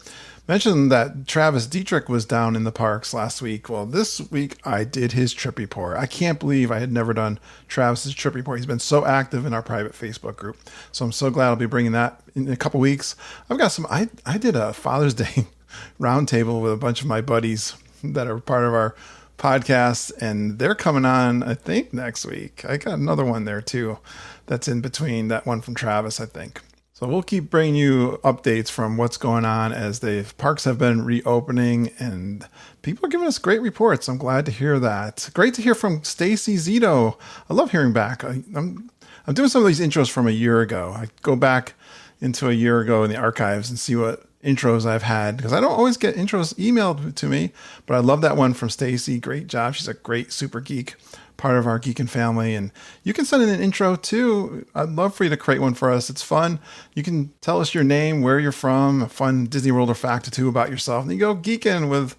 mentioned that Travis Dietrich was down in the parks last week. Well, this week I did his trip report. I can't believe I had never done Travis's trip report. He's been so active in our private Facebook group. So I'm so glad I'll be bringing that in a couple weeks. I've got I did a Father's Day roundtable with a bunch of my buddies that are part of our podcast, and they're coming on, I think, next week. I got another one there too that's in between that one from Travis, I think. So we'll keep bringing you updates from what's going on as the parks have been reopening, and people are giving us great reports. I'm glad to hear that. Great to hear from Stacy Zito. I love hearing back. I'm doing some of these intros from a year ago. I go back into a year ago in the archives and see what intros I've had, because I don't always get intros emailed to me, but I love that one from Stacy. Great job. She's a great super geek, part of our Geekin' family. And you can send in an intro too. I'd love for you to create one for us. It's fun. You can tell us your name, where you're from, a fun Disney World or fact or two about yourself. And you go geekin' with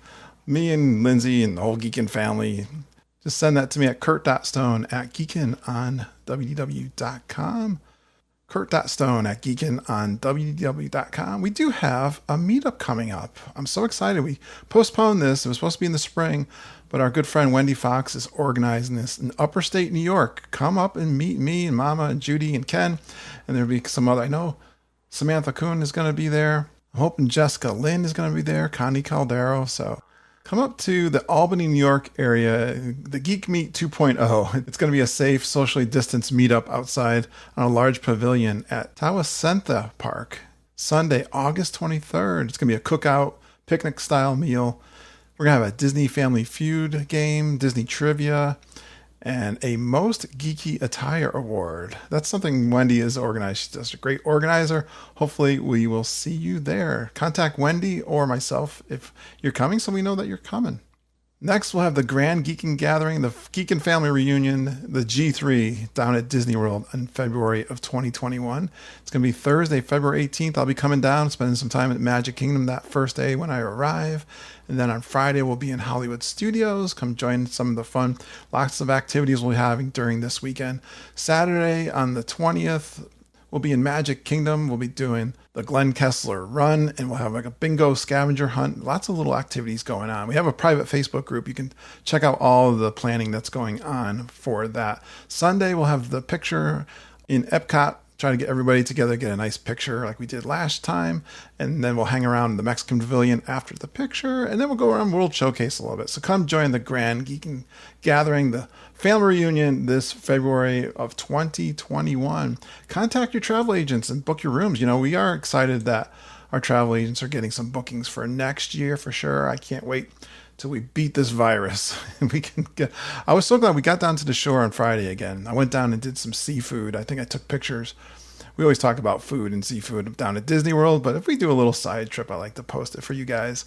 me and Lindsay and the whole Geekin' family. Just send that to me at kurt.stone@geekinonwdw.com. kurt.stone@geekinonwdw.com. We do have a meetup coming up. I'm so excited. We postponed this. It was supposed to be in the spring, but our good friend Wendy Fox is organizing this in Upper State New York. Come up and meet me and Mama and Judy and Ken. And there'll be some other, I know Samantha Kuhn is going to be there. I'm hoping Jessica Lynn is going to be there. Connie Caldero. So come up to the Albany, New York area, the Geek Meet 2.0. It's going to be a safe, socially distanced meetup outside on a large pavilion at Tawasentha Park, Sunday, August 23rd. It's going to be a cookout, picnic-style meal. We're going to have a Disney Family Feud game, Disney trivia, and a Most Geeky Attire Award. That's something Wendy is organized. She's just a great organizer. Hopefully we will see you there. Contact Wendy or myself if you're coming so we know that you're coming. Next, we'll have the Grand Geeking Gathering, the Geekin' Family Reunion, the G3 down at Disney World in February of 2021. It's going to be Thursday, February 18th. I'll be coming down, spending some time at Magic Kingdom that first day when I arrive. And then on Friday, we'll be in Hollywood Studios. Come join some of the fun. Lots of activities we'll be having during this weekend. Saturday on the 20th, we'll be in Magic Kingdom. We'll be doing the Glenn Kessler run, and we'll have like a bingo scavenger hunt. Lots of little activities going on. We have a private Facebook group. You can check out all of the planning that's going on for that. Sunday, we'll have the picture in Epcot. Try to get everybody together, get a nice picture like we did last time. And then we'll hang around the Mexican Pavilion after the picture. And then we'll go around World Showcase a little bit. So come join the Grand Geeking Gathering, the family reunion this February of 2021. Contact your travel agents and book your rooms. You know, we are excited that our travel agents are getting some bookings for next year for sure. I can't wait till we beat this virus. I was so glad we got down to the shore on Friday again. I went down and did some seafood. I think I took pictures. We always talk about food and seafood down at Disney World, but if we do a little side trip, I like to post it for you guys.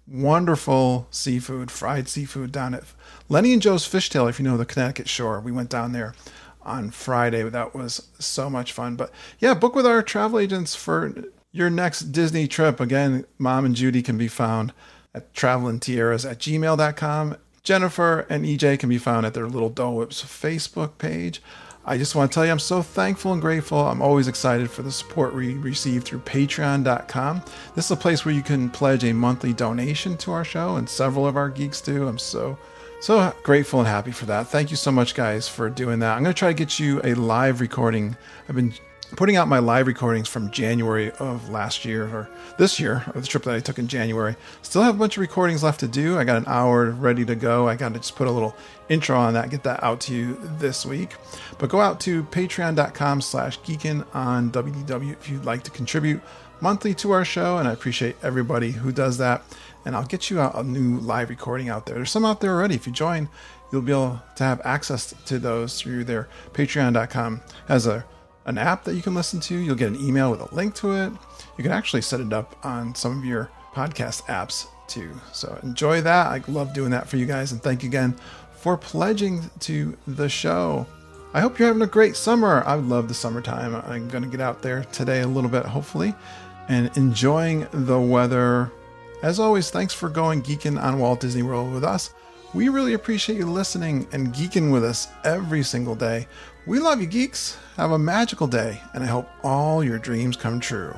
Wonderful seafood, fried seafood down at Lenny and Joe's Fishtail, if you know the Connecticut shore. We went down there on Friday. That was so much fun. But yeah, book with our travel agents for your next Disney trip. Again, Mom and Judy can be found at travelandtiaras@gmail.com. Jennifer and EJ can be found at their Little Dole Whips Facebook page. I just want to tell you I'm so thankful and grateful. I'm always excited for the support we receive through patreon.com. This is a place where you can pledge a monthly donation to our show, and several of our geeks do. I'm so grateful and happy for that. Thank you so much, guys, for doing that. I'm going to try to get you a live recording. I've been putting out my live recordings from January of last year, or this year, of the trip that I took in January. Still have a bunch of recordings left to do. I got an hour ready to go. I got to just put a little intro on that, get that out to you this week. But go out to patreon.com/geekin on WDW if you'd like to contribute monthly to our show, and I appreciate everybody who does that. And I'll get you a new live recording out there. There's some out there already. If you join, you'll be able to have access to those through their patreon.com as an app that you can listen to. You'll get an email with a link to it. You can actually set it up on some of your podcast apps too. So enjoy that. I love doing that for you guys. And thank you again for pledging to the show. I hope you're having a great summer. I love the summertime. I'm going to get out there today a little bit, hopefully, and enjoying the weather. As always, thanks for going geeking on Walt Disney World with us. We really appreciate you listening and geeking with us every single day. We love you, geeks. Have a magical day, and I hope all your dreams come true.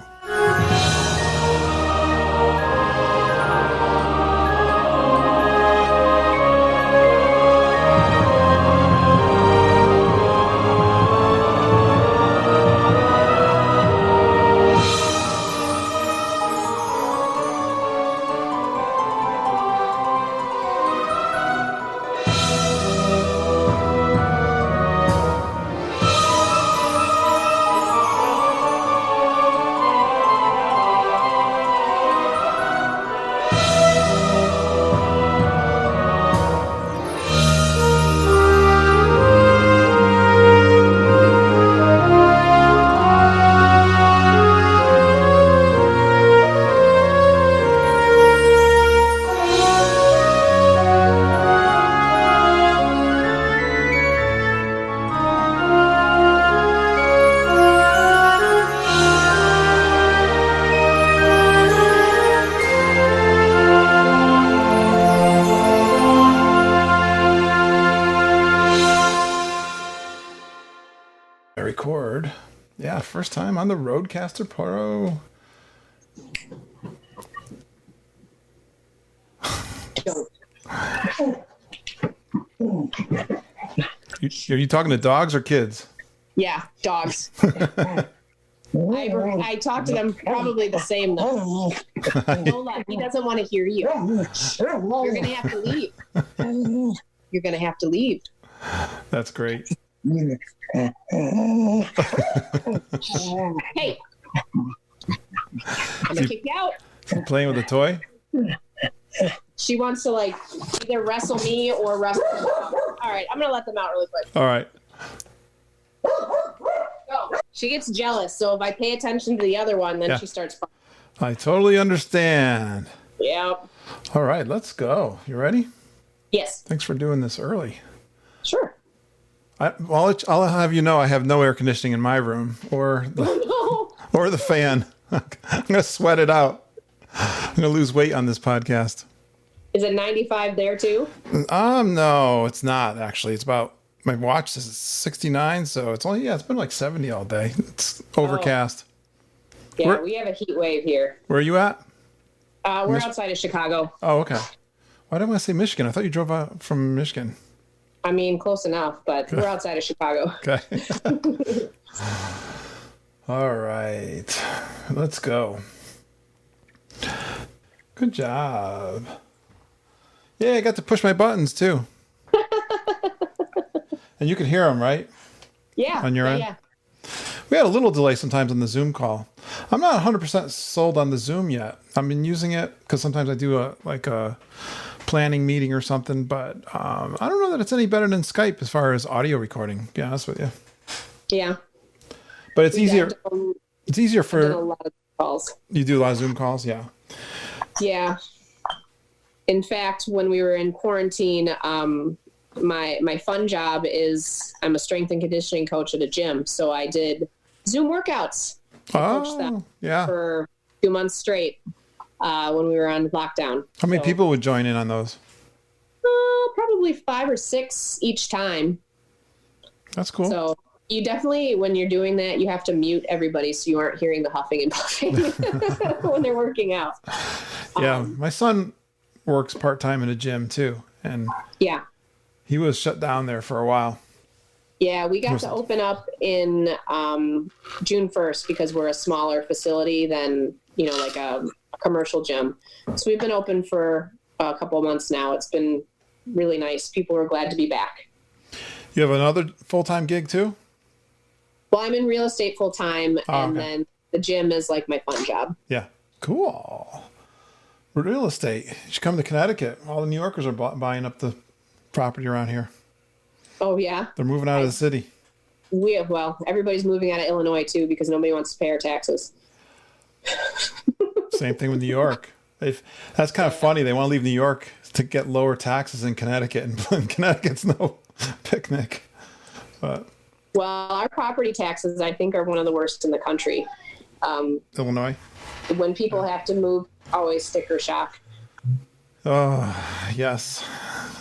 Record. Yeah, first time on the Rodecaster Pro. Are you talking to dogs or kids? Yeah, dogs. I talk to them probably the same though. Lola, he doesn't want to hear you. You're going to have to leave. You're going to have to leave. That's great. Hey. I'm going to kick you out. Playing with a toy? She wants to like either wrestle me or wrestle. All All right, I'm gonna let them out really quick. All right. Go. She gets jealous, so if I pay attention to the other one, then she starts barking. I totally understand. Yep. All right, let's go. You ready? Yes. Thanks for doing this early. Sure. I'll have you know I have no air conditioning in my room or the fan. I'm going to sweat it out. I'm going to lose weight on this podcast. Is it 95 there too? No, it's not actually. It's about, my watch says it's 69, so it's been like 70 all day. It's overcast. Yeah, we have a heat wave here. Where are you at? We're outside of Chicago. Oh, okay. Why did I want to say Michigan? I thought you drove out from Michigan. I mean, close enough, but we're outside of Chicago. Okay. All right. Let's go. Good job. Yeah, I got to push my buttons too. And you can hear them, right? Yeah. On your end? Yeah. We had a little delay sometimes on the Zoom call. I'm not 100% sold on the Zoom yet. I've been using it because sometimes I do a planning meeting or something, but I don't know that it's any better than Skype as far as audio recording, to be honest with you. Yeah. But it's easier. It's easier I've done a for... lot of calls. You do a lot of Zoom calls? Yeah. Yeah. In fact, when we were in quarantine, my fun job is I'm a strength and conditioning coach at a gym. So I did Zoom workouts. Coached them for 2 months straight when we were on lockdown. How many people would join in on those? Probably 5 or 6 each time. That's cool. So you definitely, when you're doing that, you have to mute everybody so you aren't hearing the huffing and puffing when they're working out. Yeah, my son works part-time in a gym too, and he was shut down there for a while. Yeah, we got to open up in June 1st because we're a smaller facility than, like a commercial gym. So we've been open for a couple of months now. It's been really nice. People are glad to be back. You have another full-time gig too? Well, I'm in real estate full-time, then the gym is like my fun job. Yeah, cool. Real estate. You should come to Connecticut. All the New Yorkers are buying up the property around here. Oh, yeah? They're moving out of the city. Everybody's moving out of Illinois, too, because nobody wants to pay our taxes. Same thing with New York. That's kind of funny. They want to leave New York to get lower taxes in Connecticut, and Connecticut's no picnic. But our property taxes, I think, are one of the worst in the country. Illinois? When people have to move, always sticker shock. Oh, yes.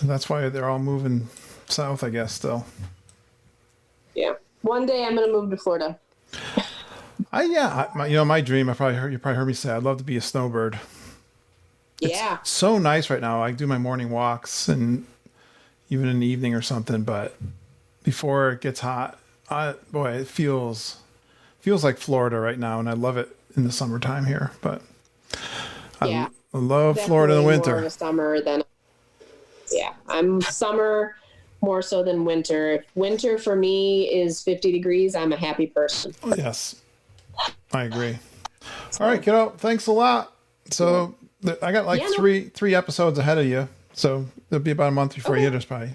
That's why they're all moving south, I guess, still. Yeah. One day I'm going to move to Florida. My dream, you probably heard me say, I'd love to be a snowbird. Yeah. It's so nice right now. I do my morning walks and even in the evening or something, but before it gets hot, it feels like Florida right now, and I love it in the summertime here, but I love Florida in the winter. More of a summer than I'm summer more so than winter. If winter for me is 50 degrees, I'm a happy person. Yes, I agree. All right, kiddo, thanks a lot. So I got three episodes ahead of you, so it'll be about a month before you hit us, probably.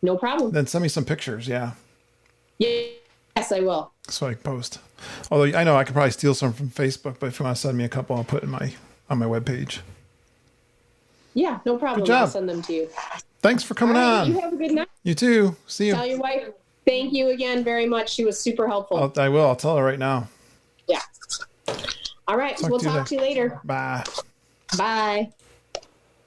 No problem. Then send me some pictures. Yeah. Yes, I will. So I can post. Although I know I could probably steal some from Facebook, but if you want to send me a couple, I'll put on my webpage. Yeah, no problem. Good job. I'll send them to you. Thanks for coming on. You have a good night. You too. See you. Tell your wife thank you again very much. She was super helpful. I will. I'll tell her right now. Yeah. All right. We'll talk to you later. Bye. Bye.